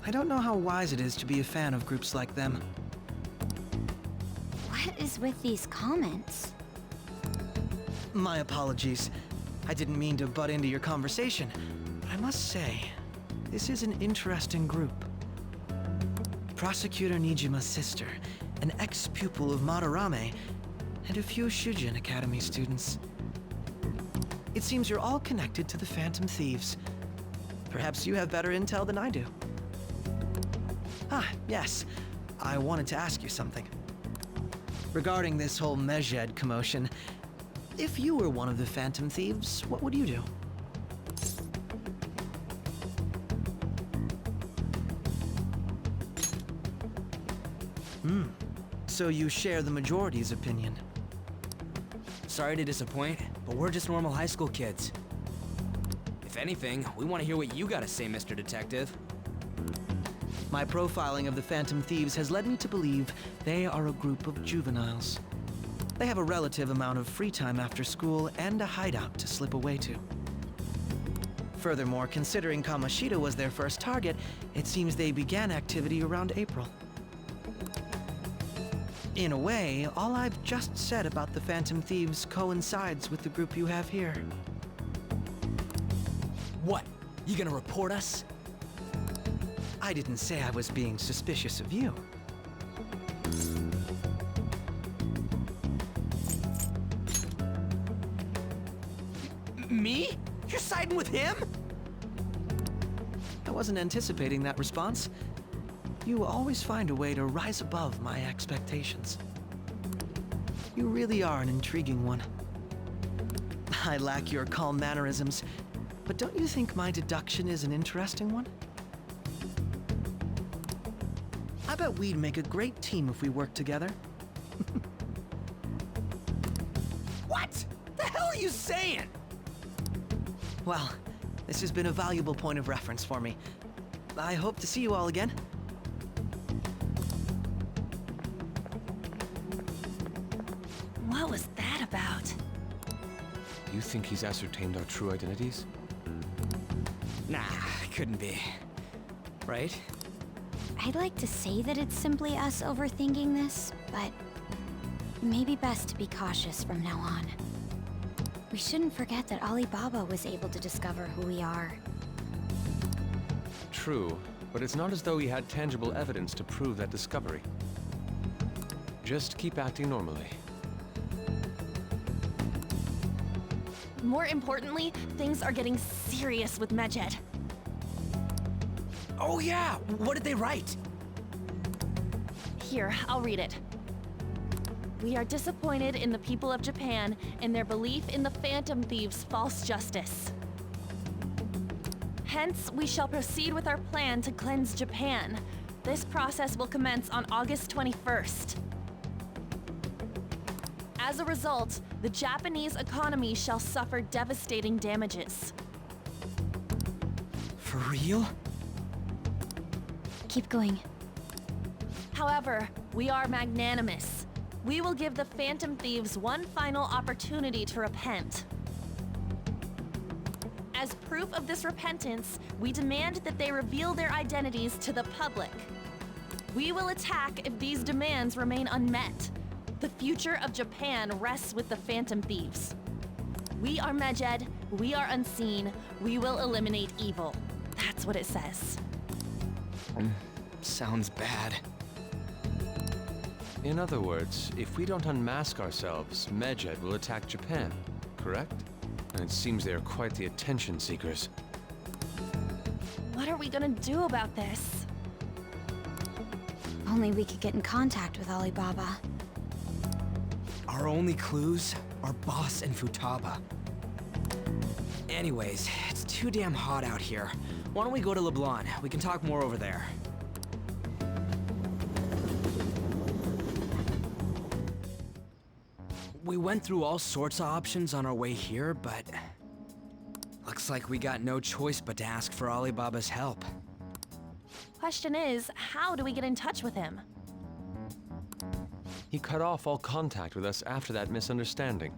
I don't know how wise it is to be a fan of groups like them. What is with these comments? My apologies. I didn't mean to butt into your conversation, but I must say, this is an interesting group. Prosecutor Nijima's sister, an ex-pupil of Madarame, and a few Shujin Academy students. It seems you're all connected to the Phantom Thieves. Perhaps you have better intel than I do. Ah, yes. I wanted to ask you something. Regarding this whole Medjed commotion, if you were one of the Phantom Thieves, what would you do? So you share the majority's opinion. Sorry to disappoint, but we're just normal high school kids. If anything, we want to hear what you gotta say, Mr. Detective. My profiling of the Phantom Thieves has led me to believe they are a group of juveniles. They have a relative amount of free time after school and a hideout to slip away to. Furthermore, considering Kamoshida was their first target, it seems they began activity around April. In a way, all I've just said about the Phantom Thieves coincides with the group you have here. What? You gonna report us? I didn't say I was being suspicious of you. Me? You're siding with him? I wasn't anticipating that response. You always find a way to rise above my expectations. You really are an intriguing one. I lack your calm mannerisms, but don't you think my deduction is an interesting one? I bet we'd make a great team if we worked together. What? The hell are you saying? Well, this has been a valuable point of reference for me. I hope to see you all again. What was that about? Do you think he's ascertained our true identities? Nah, couldn't be. Right? I'd like to say that it's simply us overthinking this, but maybe best to be cautious from now on. We shouldn't forget that Alibaba was able to discover who we are. True, but it's not as though he had tangible evidence to prove that discovery. Just keep acting normally. More importantly, things are getting serious with Medjed. Oh yeah, what did they write? Here, I'll read it. We are disappointed in the people of Japan and their belief in the Phantom Thieves' false justice. Hence, we shall proceed with our plan to cleanse Japan. This process will commence on August 21st. As a result, the Japanese economy shall suffer devastating damages. For real? Keep going. However, we are magnanimous. We will give the Phantom Thieves one final opportunity to repent. As proof of this repentance, we demand that they reveal their identities to the public. We will attack if these demands remain unmet. The future of Japan rests with the Phantom Thieves. We are Medjed, we are unseen, we will eliminate evil. That's what it says. Sounds bad. In other words, if we don't unmask ourselves, Medjed will attack Japan, correct? And it seems they are quite the attention seekers. What are we gonna do about this? Only we could get in contact with Alibaba. Our only clues are Boss and Futaba. Anyways, it's too damn hot out here. Why don't we go to LeBlanc? We can talk more over there. We went through all sorts of options on our way here, but looks like we got no choice but to ask for Alibaba's help. Question is, how do we get in touch with him? He cut off all contact with us after that misunderstanding.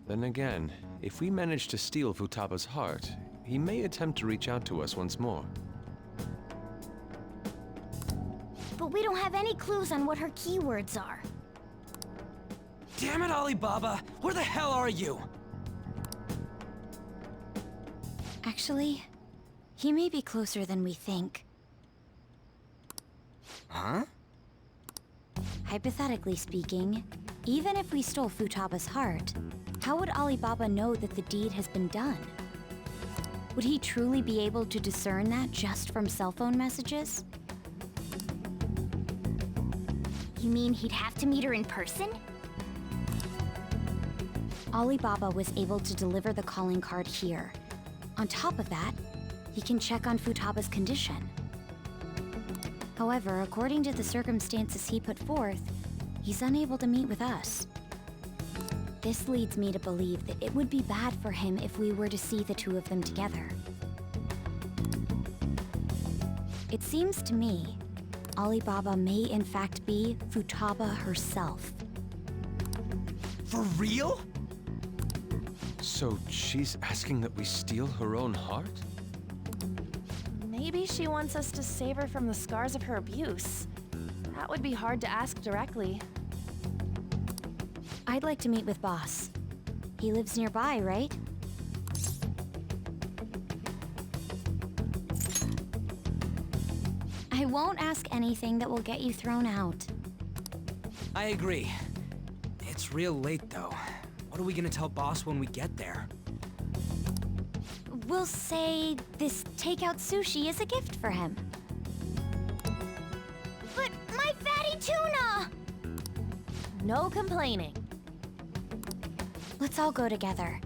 Then again, if we manage to steal Futaba's heart, he may attempt to reach out to us once more. But we don't have any clues on what her keywords are. Damn it, Alibaba! Where the hell are you? Actually, he may be closer than we think. Huh? Hypothetically speaking, even if we stole Futaba's heart, how would Alibaba know that the deed has been done? Would he truly be able to discern that just from cell phone messages? You mean he'd have to meet her in person? Alibaba was able to deliver the calling card here. On top of that, he can check on Futaba's condition. However, according to the circumstances he put forth, he's unable to meet with us. This leads me to believe that it would be bad for him if we were to see the two of them together. It seems to me, Alibaba may in fact be Futaba herself. For real? So she's asking that we steal her own heart? Maybe she wants us to save her from the scars of her abuse. That would be hard to ask directly. I'd like to meet with Boss. He lives nearby, right? I won't ask anything that will get you thrown out. I agree. It's real late, though. What are we gonna tell Boss when we get there? We'll say this takeout sushi is a gift for him. But my fatty tuna! No complaining. Let's all go together.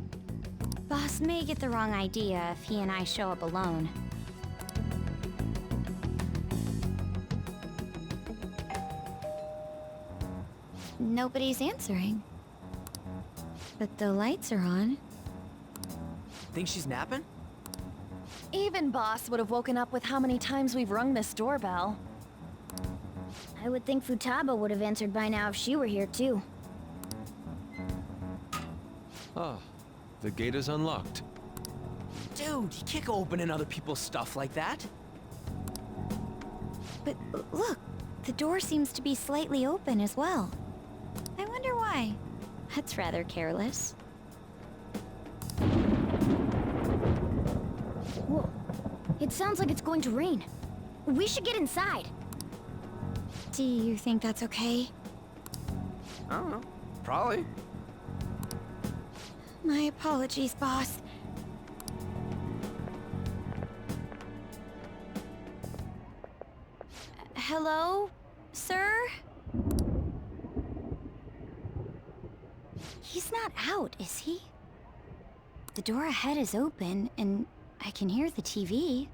Boss may get the wrong idea if he and I show up alone. Nobody's answering. But the lights are on. Think she's napping? Even Boss would have woken up with how many times we've rung this doorbell. I would think Futaba would have answered by now if she were here too. Ah, the gate is unlocked. Dude, you can't go opening other people's stuff like that. But look, the door seems to be slightly open as well. I wonder why. That's rather careless. Whoa. It sounds like it's going to rain. We should get inside. Do you think that's okay? I don't know. Probably. My apologies, boss. Hello, sir? He's not out, is he? The door ahead is open, and I can hear the TV.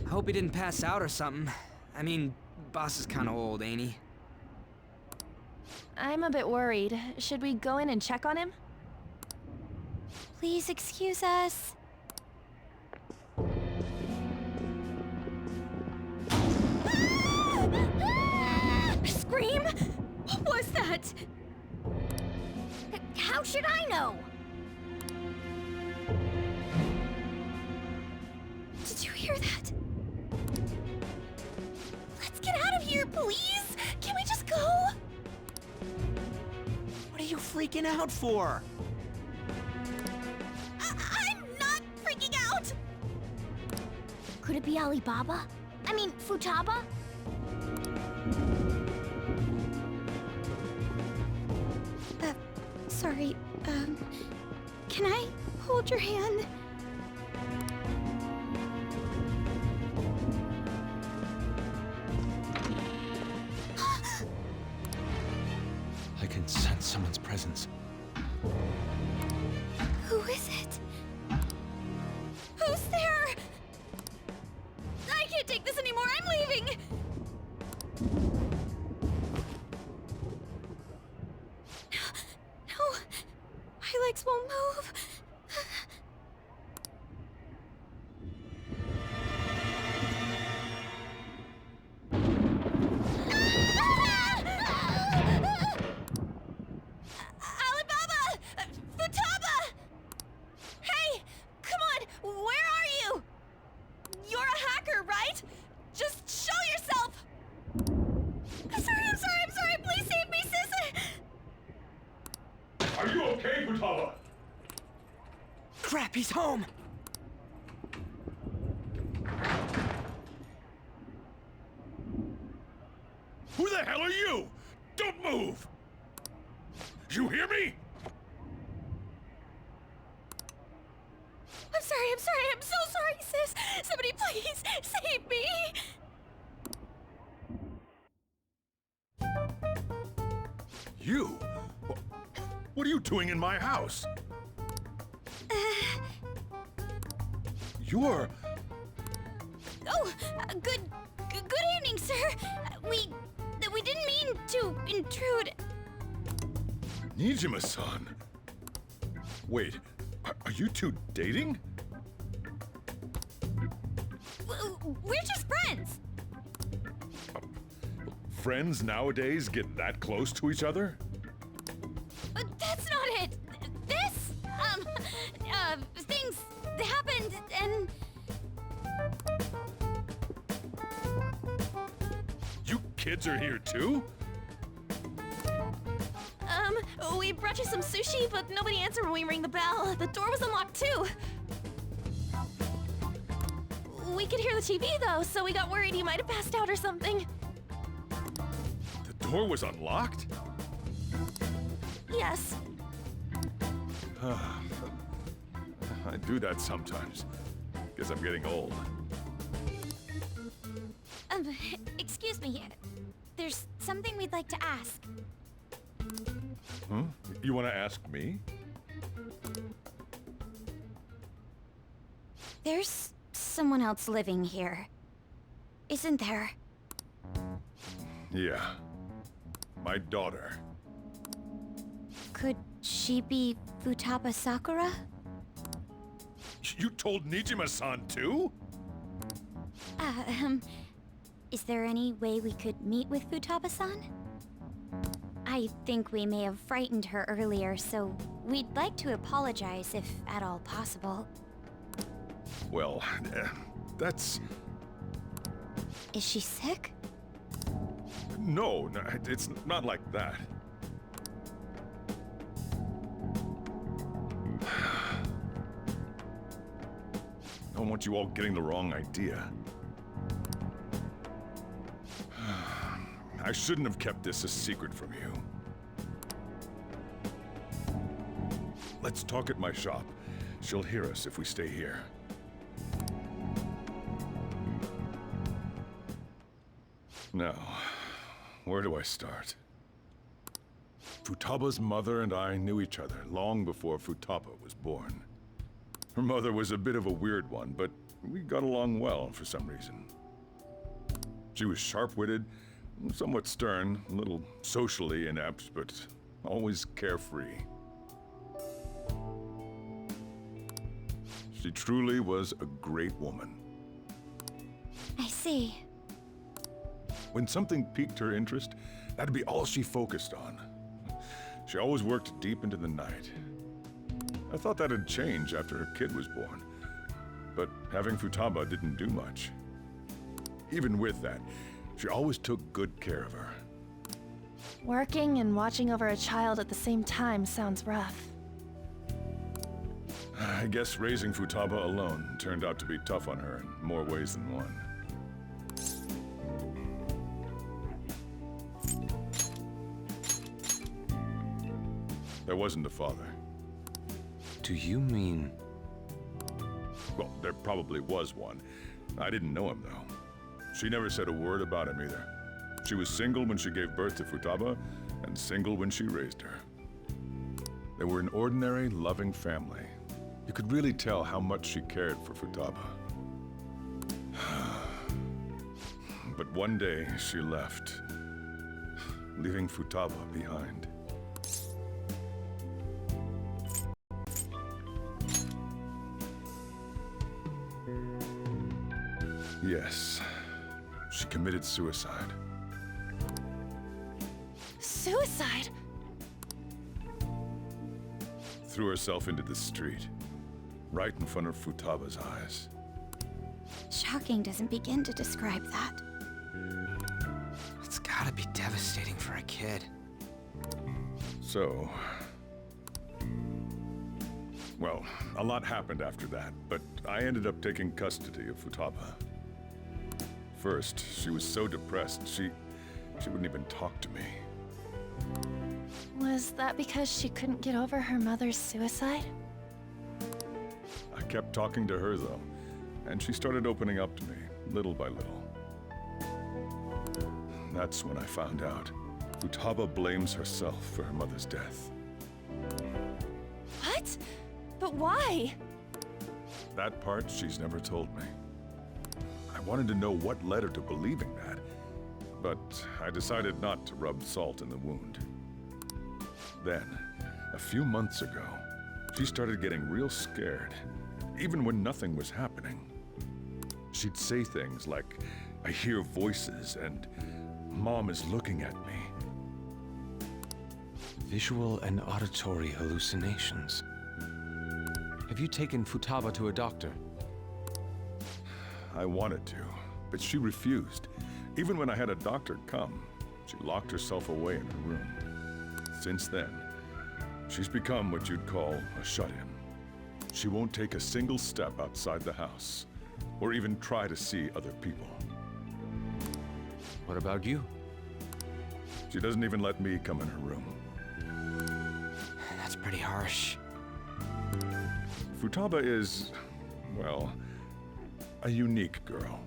I hope he didn't pass out or something. I mean, Boss is kinda old, ain't he? I'm a bit worried. Should we go in and check on him? Please excuse us. Scream? should I know? Did you hear that? Let's get out of here, please! Can we just go? What are you freaking out for? I'm not freaking out! Could it be Alibaba? I mean, Futaba? Sorry, can I hold your hand? I can sense someone's presence. Who is it? Who's there? I can't take this anymore, I'm leaving! No, my legs won't move. Alibaba! Futaba! Hey, come on, where are you? You're a hacker, right? Just show yourself! I'm sorry, please save me, sis! Are you okay, Futaba? Crap, he's home! Who the hell are you? Don't move! You hear me? I'm so sorry, sis! Somebody please save me! You? What are you doing in my house? You're... Oh, good evening, sir. We didn't mean to intrude. Nijima-san. Wait, are you two dating? We're just friends. Friends nowadays get that close to each other? That's not it. This, things happened and... You kids are here too? We brought you some sushi, but nobody answered when we rang the bell. The door was unlocked too. We could hear the TV though, so we got worried you might have passed out or something. The door was unlocked? Yes. I do that sometimes. Guess I'm getting old. Excuse me. There's something we'd like to ask. Huh? You want to ask me? There's someone else living here, isn't there? Yeah. My daughter. Could she be Futaba Sakura? You told Nijima-san too? Is there any way we could meet with Futaba-san? I think we may have frightened her earlier, so we'd like to apologize if at all possible. Well, that's... Is she sick? No, it's not like that. I don't want you all getting the wrong idea. I shouldn't have kept this a secret from you. Let's talk at my shop. She'll hear us if we stay here. Now, where do I start? Futaba's mother and I knew each other long before Futaba was born. Her mother was a bit of a weird one, but we got along well for some reason. She was sharp-witted, somewhat stern, a little socially inept, but always carefree. She truly was a great woman. I see. When something piqued her interest, that'd be all she focused on. She always worked deep into the night. I thought that'd change after her kid was born. But having Futaba didn't do much. Even with that, she always took good care of her. Working and watching over a child at the same time sounds rough. I guess raising Futaba alone turned out to be tough on her in more ways than one. There wasn't a father. Do you mean... Well, there probably was one. I didn't know him, though. She never said a word about him either. She was single when she gave birth to Futaba, and single when she raised her. They were an ordinary, loving family. You could really tell how much she cared for Futaba. But one day, she left, leaving Futaba behind. Yes, she committed suicide. Suicide? Threw herself into the street, right in front of Futaba's eyes. Shocking doesn't begin to describe that. It's gotta be devastating for a kid. So... well, a lot happened after that, but I ended up taking custody of Futaba. First, she was so depressed, she wouldn't even talk to me. Was that because she couldn't get over her mother's suicide? I kept talking to her, though, and she started opening up to me, little by little. That's when I found out. Futaba blames herself for her mother's death. What? But why? That part she's never told me. I wanted to know what led her to believing that, but I decided not to rub salt in the wound. Then, a few months ago, she started getting real scared, even when nothing was happening. She'd say things like, "I hear voices," and "Mom is looking at me." Visual and auditory hallucinations. Have you taken Futaba to a doctor? I wanted to, but she refused. Even when I had a doctor come, she locked herself away in her room. Since then, she's become what you'd call a shut-in. She won't take a single step outside the house, or even try to see other people. What about you? She doesn't even let me come in her room. That's pretty harsh. Futaba is, well, a unique girl.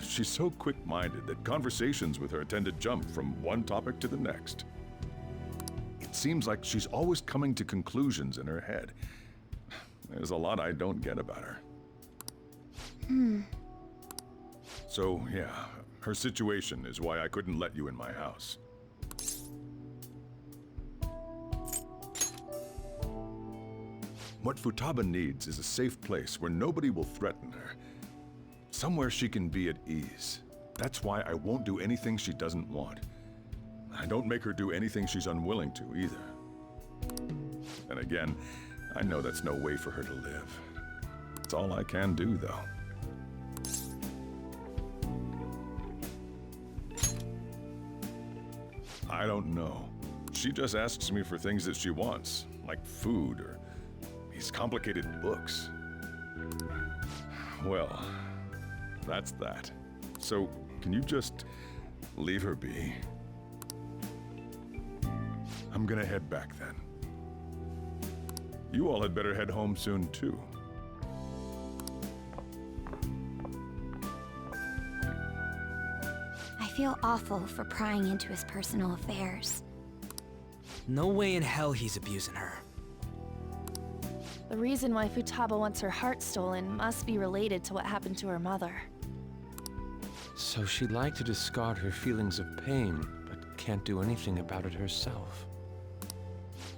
She's so quick-minded that conversations with her tend to jump from one topic to the next. It seems like she's always coming to conclusions in her head. There's a lot I don't get about her. So, yeah, her situation is why I couldn't let you in my house. What Futaba needs is a safe place where nobody will threaten her. Somewhere she can be at ease. That's why I won't do anything she doesn't want. I don't make her do anything she's unwilling to, either. And again, I know that's no way for her to live. It's all I can do, though. I don't know. She just asks me for things that she wants, like food or these complicated books. Well, that's that. So, can you just leave her be? I'm gonna head back then. You all had better head home soon, too. I feel awful for prying into his personal affairs. No way in hell he's abusing her. The reason why Futaba wants her heart stolen must be related to what happened to her mother. So she'd like to discard her feelings of pain, but can't do anything about it herself.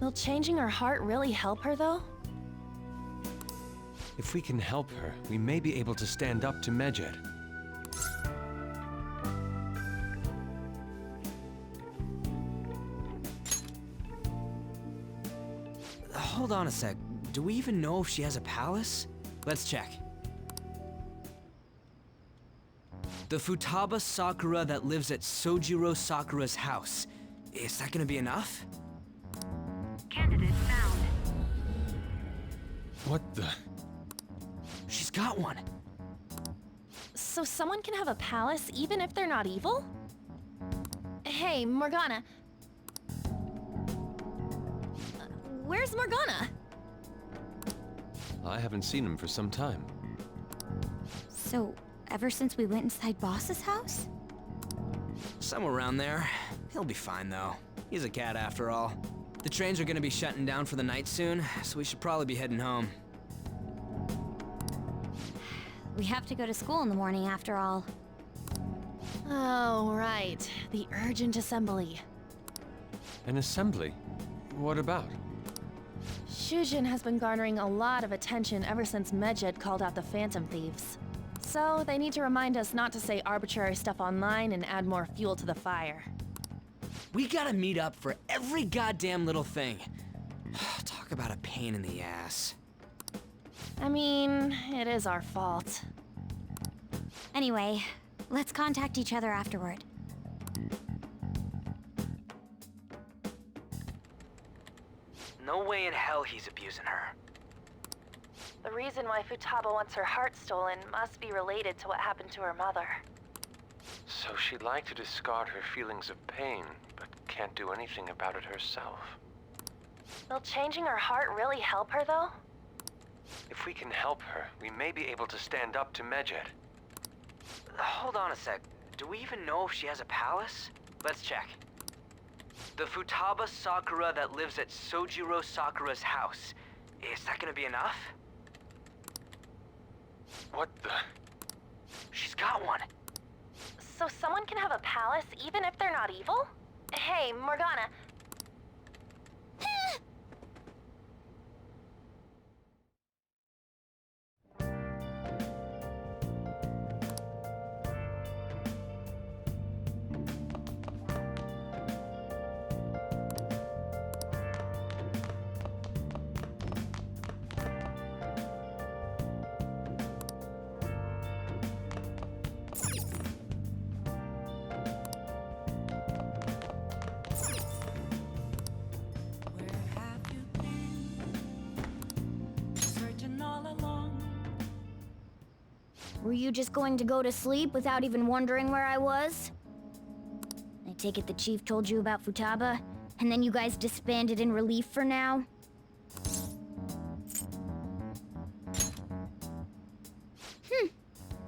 Will changing her heart really help her, though? If we can help her, we may be able to stand up to Medjed. Hold on a sec. Do we even know if she has a palace? Let's check. The Futaba Sakura that lives at Sojiro Sakura's house. Is that gonna be enough? Candidate found. What the? She's got one. So someone can have a palace even if they're not evil? Hey, Morgana. Where's Morgana? I haven't seen him for some time. So, ever since we went inside Boss's house? Somewhere around there. He'll be fine, though. He's a cat after all. The trains are gonna be shutting down for the night soon, so we should probably be heading home. We have to go to school in the morning after all. Oh, right. The urgent assembly. An assembly? What about? Shujin has been garnering a lot of attention ever since Medjed called out the Phantom Thieves. So they need to remind us not to say arbitrary stuff online and add more fuel to the fire. We gotta meet up for every goddamn little thing. Talk about a pain in the ass. I mean, it is our fault. Anyway, let's contact each other afterward. No way in hell he's abusing her. The reason why Futaba wants her heart stolen must be related to what happened to her mother. So she'd like to discard her feelings of pain, but can't do anything about it herself. Will changing her heart really help her, though? If we can help her, we may be able to stand up to Medjed. Hold on a sec. Do we even know if she has a palace? Let's check. The Futaba Sakura that lives at Sojiro Sakura's house. Is that gonna be enough? What the? She's got one. So someone can have a palace even if they're not evil? Hey, Morgana. Where have you been? Searching all along. Were you just going to go to sleep without even wondering where I was? I take it the chief told you about Futaba, and then you guys disbanded in relief for now?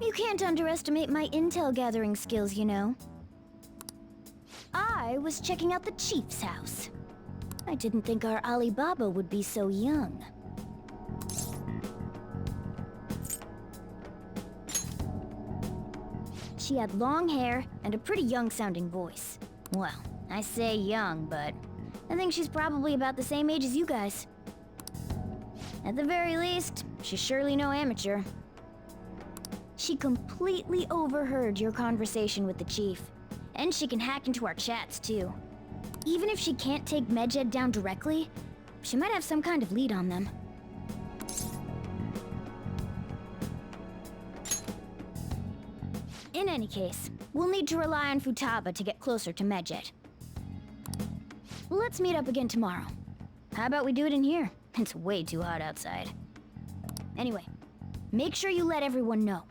You can't underestimate my intel gathering skills, you know. I was checking out the chief's house. I didn't think our Alibaba would be so young. She had long hair and a pretty young-sounding voice. Well, I say young, but I think she's probably about the same age as you guys. At the very least, she's surely no amateur. She completely overheard your conversation with the chief, and she can hack into our chats too. Even if she can't take Medjed down directly, she might have some kind of lead on them. In any case, we'll need to rely on Futaba to get closer to Medjed. Let's meet up again tomorrow. How about we do it in here? It's way too hot outside. Anyway, make sure you let everyone know.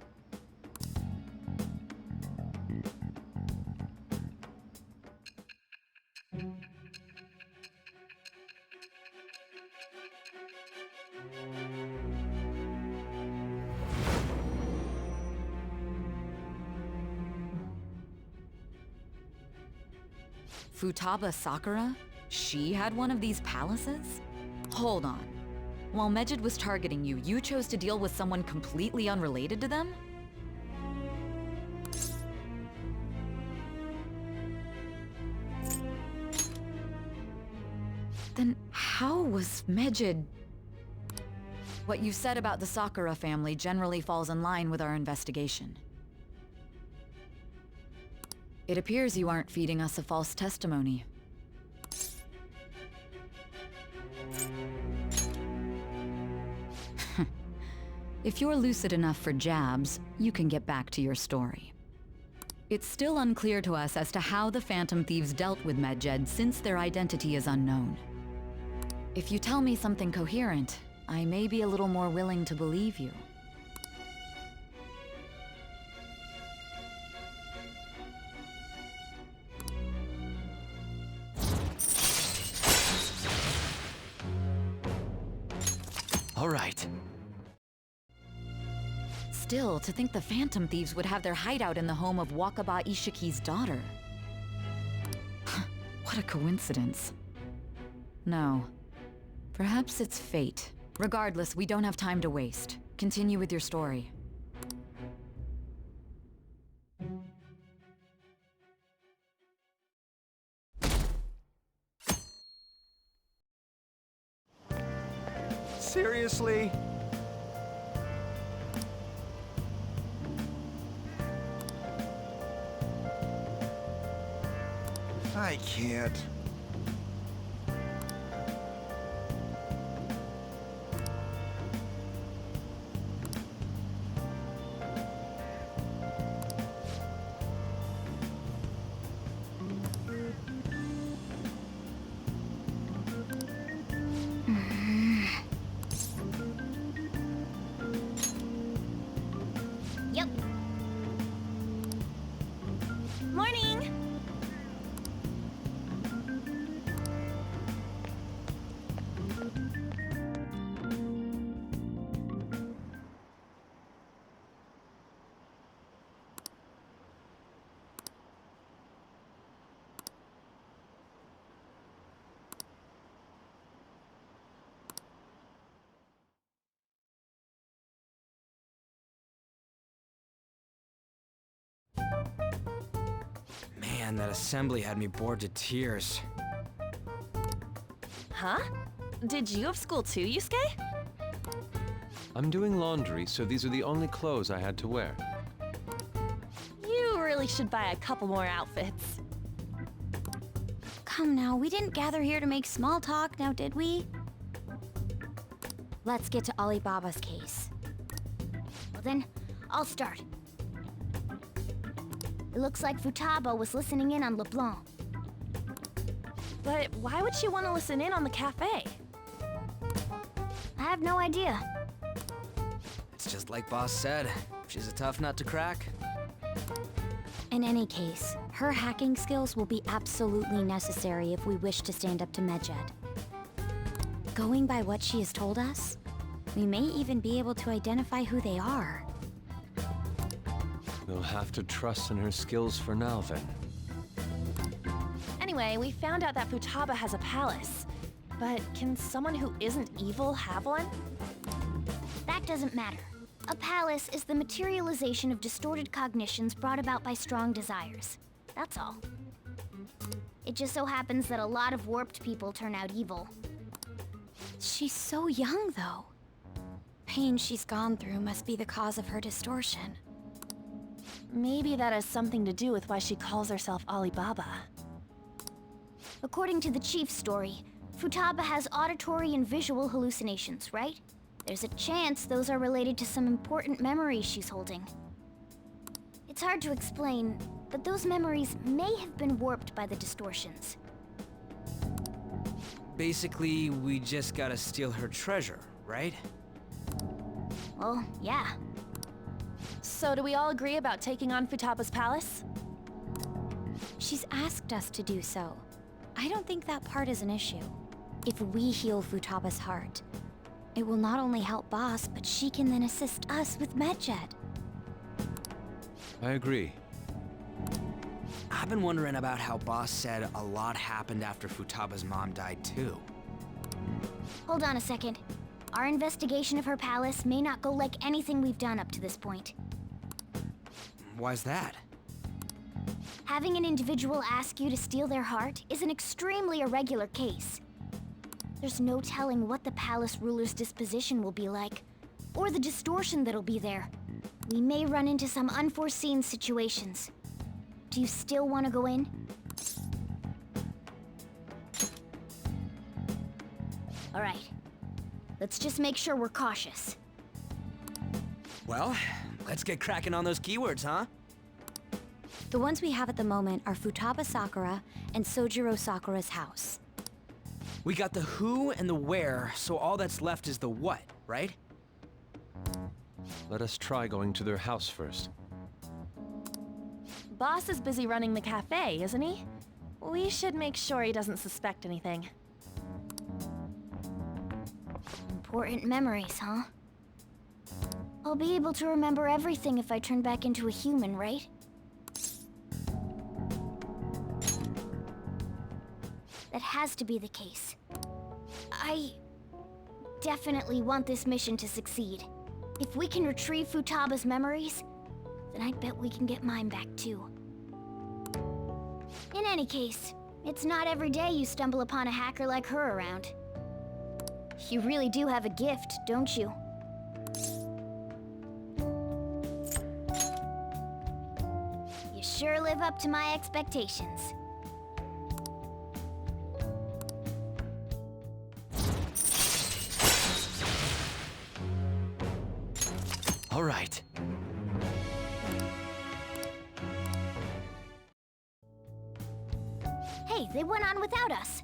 Futaba Sakura? She had one of these palaces? Hold on. While Medjed was targeting you, you chose to deal with someone completely unrelated to them? Then how was Medjed... What you said about the Sakura family generally falls in line with our investigation. It appears you aren't feeding us a false testimony. If you're lucid enough for jabs, you can get back to your story. It's still unclear to us as to how the Phantom Thieves dealt with Medjed since their identity is unknown. If you tell me something coherent, I may be a little more willing to believe you. All right. Still, to think the Phantom Thieves would have their hideout in the home of Wakaba Ishiki's daughter. What a coincidence. No. Perhaps it's fate. Regardless, we don't have time to waste. Continue with your story. Seriously? I can't. Yep. Morning! Man, that assembly had me bored to tears. Huh? Did you have school too, Yusuke? I'm doing laundry, so these are the only clothes I had to wear. You really should buy a couple more outfits. Come now, we didn't gather here to make small talk, now did we? Let's get to Alibaba's case. Well then, I'll start. It looks like Futaba was listening in on LeBlanc. But why would she want to listen in on the cafe? I have no idea. It's just like Boss said. She's a tough nut to crack. In any case, her hacking skills will be absolutely necessary if we wish to stand up to Medjed. Going by what she has told us, we may even be able to identify who they are. We'll have to trust in her skills for now, then. Anyway, we found out that Futaba has a palace. But can someone who isn't evil have one? That doesn't matter. A palace is the materialization of distorted cognitions brought about by strong desires. That's all. It just so happens that a lot of warped people turn out evil. She's so young, though. Pain she's gone through must be the cause of her distortion. Maybe that has something to do with why she calls herself Alibaba. According to the chief's story, Futaba has auditory and visual hallucinations, right? There's a chance those are related to some important memories she's holding. It's hard to explain, but those memories may have been warped by the distortions. Basically, we just gotta steal her treasure, right? Well, yeah. So do we all agree about taking on Futaba's palace? She's asked us to do so. I don't think that part is an issue. If we heal Futaba's heart, it will not only help Boss, but she can then assist us with Medjed. I agree. I've been wondering about how Boss said a lot happened after Futaba's mom died too. Hold on a second. Our investigation of her palace may not go like anything we've done up to this point. Why's that? Having an individual ask you to steal their heart is an extremely irregular case. There's no telling what the palace ruler's disposition will be like, or the distortion that'll be there. We may run into some unforeseen situations. Do you still want to go in? All right. Let's just make sure we're cautious. Well, let's get cracking on those keywords, huh? The ones we have at the moment are Futaba Sakura and Sojiro Sakura's house. We got the who and the where, so all that's left is the what, right? Let us try going to their house first. Boss is busy running the cafe, isn't he? We should make sure he doesn't suspect anything. Important memories, huh? I'll be able to remember everything if I turn back into a human, right? That has to be the case. I definitely want this mission to succeed. If we can retrieve Futaba's memories, then I bet we can get mine back too. In any case, it's not every day you stumble upon a hacker like her around. You really do have a gift, don't you? You sure live up to my expectations. All right. Hey, they went on without us.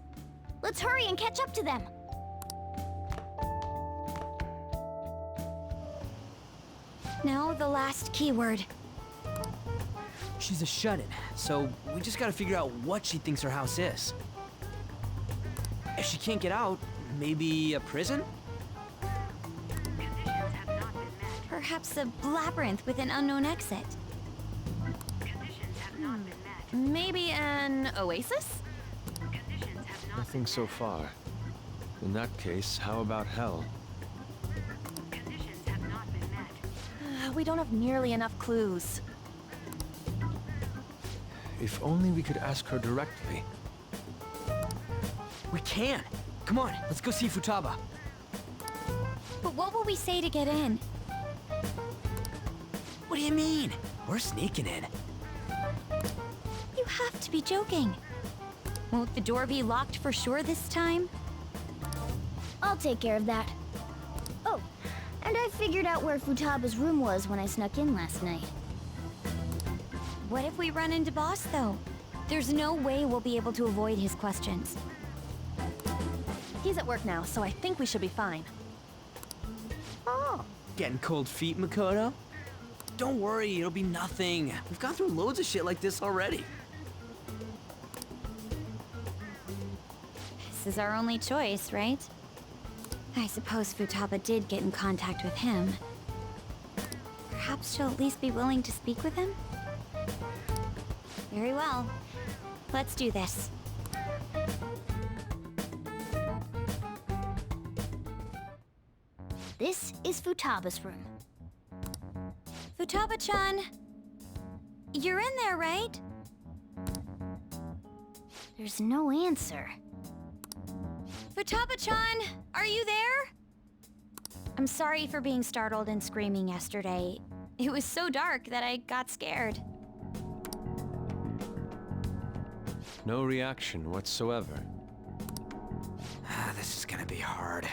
Let's hurry and catch up to them. Now the last keyword. She's a shut-in, so we just gotta figure out what she thinks her house is. If she can't get out, maybe a prison? Perhaps a labyrinth with an unknown exit. Maybe an oasis? Nothing so far. In that case, how about hell? We don't have nearly enough clues. If only we could ask her directly. We can! Come on, let's go see Futaba. But what will we say to get in? What do you mean? We're sneaking in. You have to be joking. Won't the door be locked for sure this time? I'll take care of that. Oh, and I figured out where Futaba's room was when I snuck in last night. What if we run into Boss, though? There's no way we'll be able to avoid his questions. He's at work now, so I think we should be fine. Oh. Getting cold feet, Makoto? Don't worry, it'll be nothing. We've gone through loads of shit like this already. This is our only choice, right? I suppose Futaba did get in contact with him. Perhaps she'll at least be willing to speak with him? Very well. Let's do this. This is Futaba's room. Futaba-chan! You're in there, right? There's no answer. Futaba-chan, are you there? I'm sorry for being startled and screaming yesterday. It was so dark that I got scared. No reaction whatsoever. This is gonna be hard.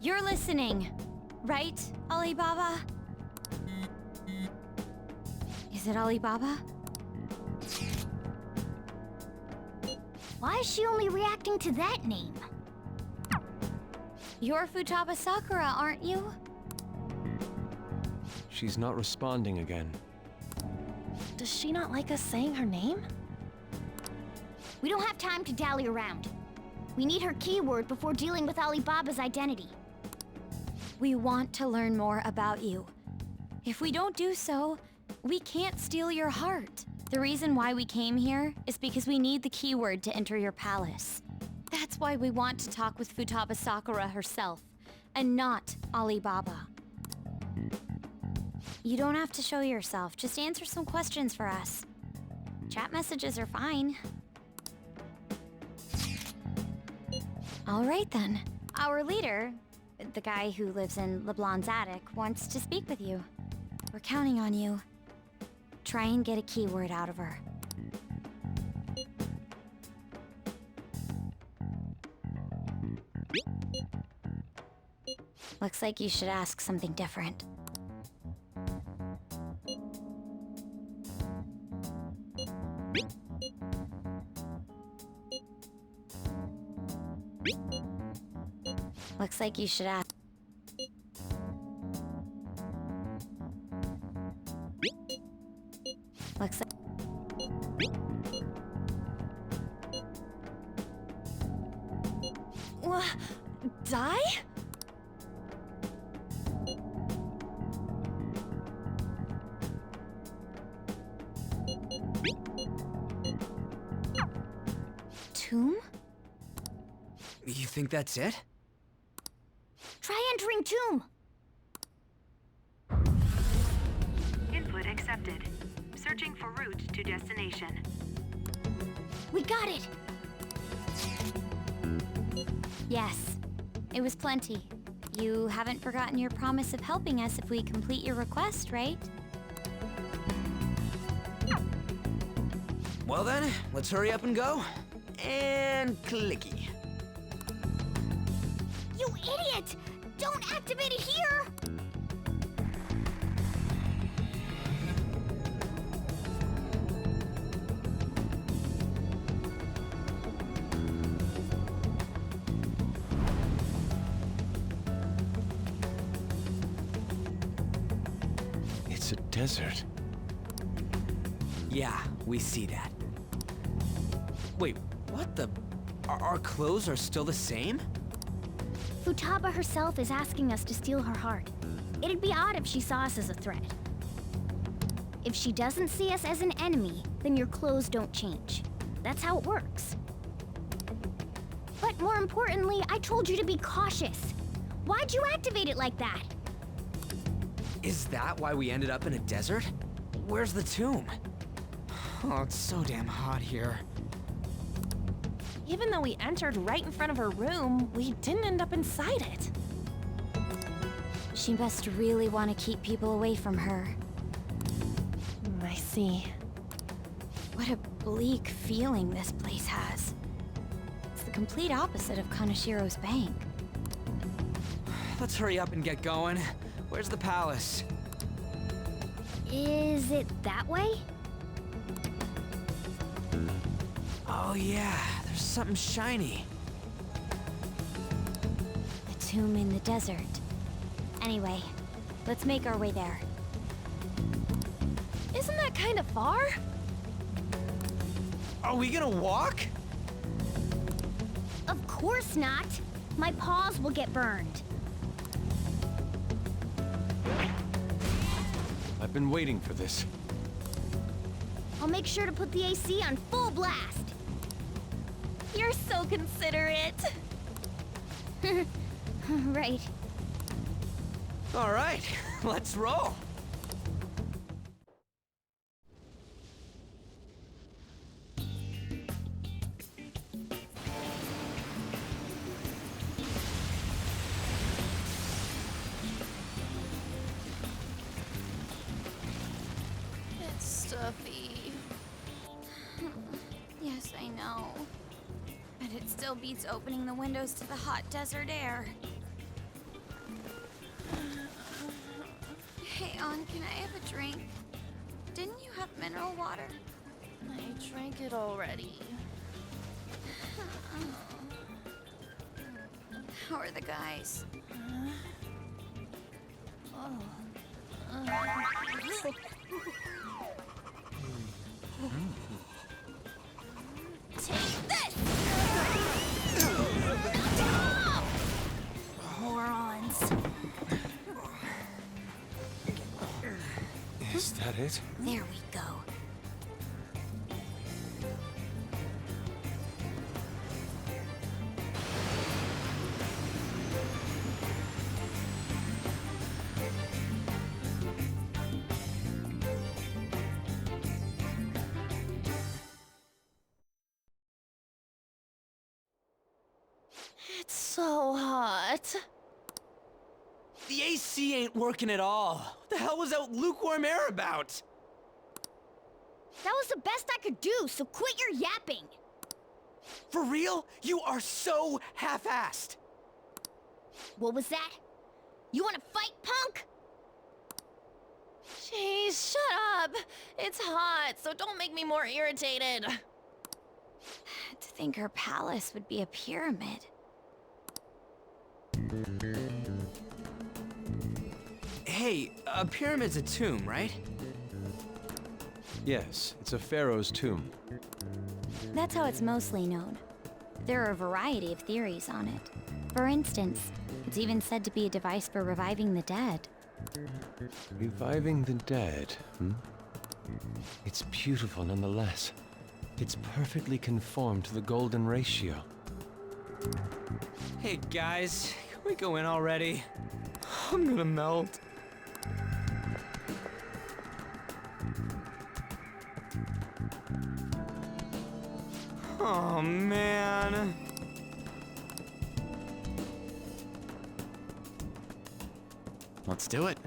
You're listening, right, Alibaba? Is it Alibaba? Why is she only reacting to that name? You're Futaba Sakura, aren't you? She's not responding again. Does she not like us saying her name? We don't have time to dally around. We need her keyword before dealing with Alibaba's identity. We want to learn more about you. If we don't do so, we can't steal your heart. The reason why we came here is because we need the keyword to enter your palace. That's why we want to talk with Futaba Sakura herself, and not Alibaba. You don't have to show yourself, just answer some questions for us. Chat messages are fine. All right then. Our leader, the guy who lives in LeBlanc's attic, wants to speak with you. We're counting on you. Try and get a keyword out of her. Looks like you should ask something different. Looks like you should ask. Looks like... Die? Tomb? You think that's it? Try entering tomb. Input accepted. Searching for route to destination. We got it! Yes, it was plenty. You haven't forgotten your promise of helping us if we complete your request, right? Well then, let's hurry up and go. And clicky. You idiot! Don't activate it here! It's a desert. Yeah, we see that. Wait, what the? Our clothes are still the same? Futaba herself is asking us to steal her heart. It'd be odd if she saw us as a threat. If she doesn't see us as an enemy, then your clothes don't change. That's how it works. But more importantly, I told you to be cautious. Why'd you activate it like that? Is that why we ended up in a desert? Where's the tomb? Oh, it's so damn hot here. Even though we entered right in front of her room, we didn't end up inside it. She must really want to keep people away from her. I see. What a bleak feeling this place has. It's the complete opposite of Kanashiro's bank. Let's hurry up and get going. Where's the palace? Is it that way? Oh yeah, there's something shiny. The tomb in the desert. Anyway, let's make our way there. Isn't that kind of far? Are we gonna walk? Of course not. My paws will get burned. I've been waiting for this. I'll make sure to put the AC on full blast. You're so considerate. Right. All right, let's roll. It's stuffy. Yes, I know. But it still beats opening the windows to the hot desert air. Hey, On, can I have a drink? Didn't you have mineral water? I drank it already. How are the guys? Take this! Morons. Is that it? There we go. It's so hot. The AC ain't working at all. What the hell was that lukewarm air about? That was the best I could do, so quit your yapping. For real? You are so half-assed. What was that? You wanna fight, punk? Jeez, shut up. It's hot, so don't make me more irritated. To think her palace would be a pyramid. Hey, a pyramid's a tomb, right? Yes, it's a pharaoh's tomb. That's how it's mostly known. There are a variety of theories on it. For instance, it's even said to be a device for reviving the dead. Reviving the dead, hmm? It's beautiful nonetheless. It's perfectly conformed to the golden ratio. Hey guys, can we go in already? I'm gonna melt. Oh man. Let's do it.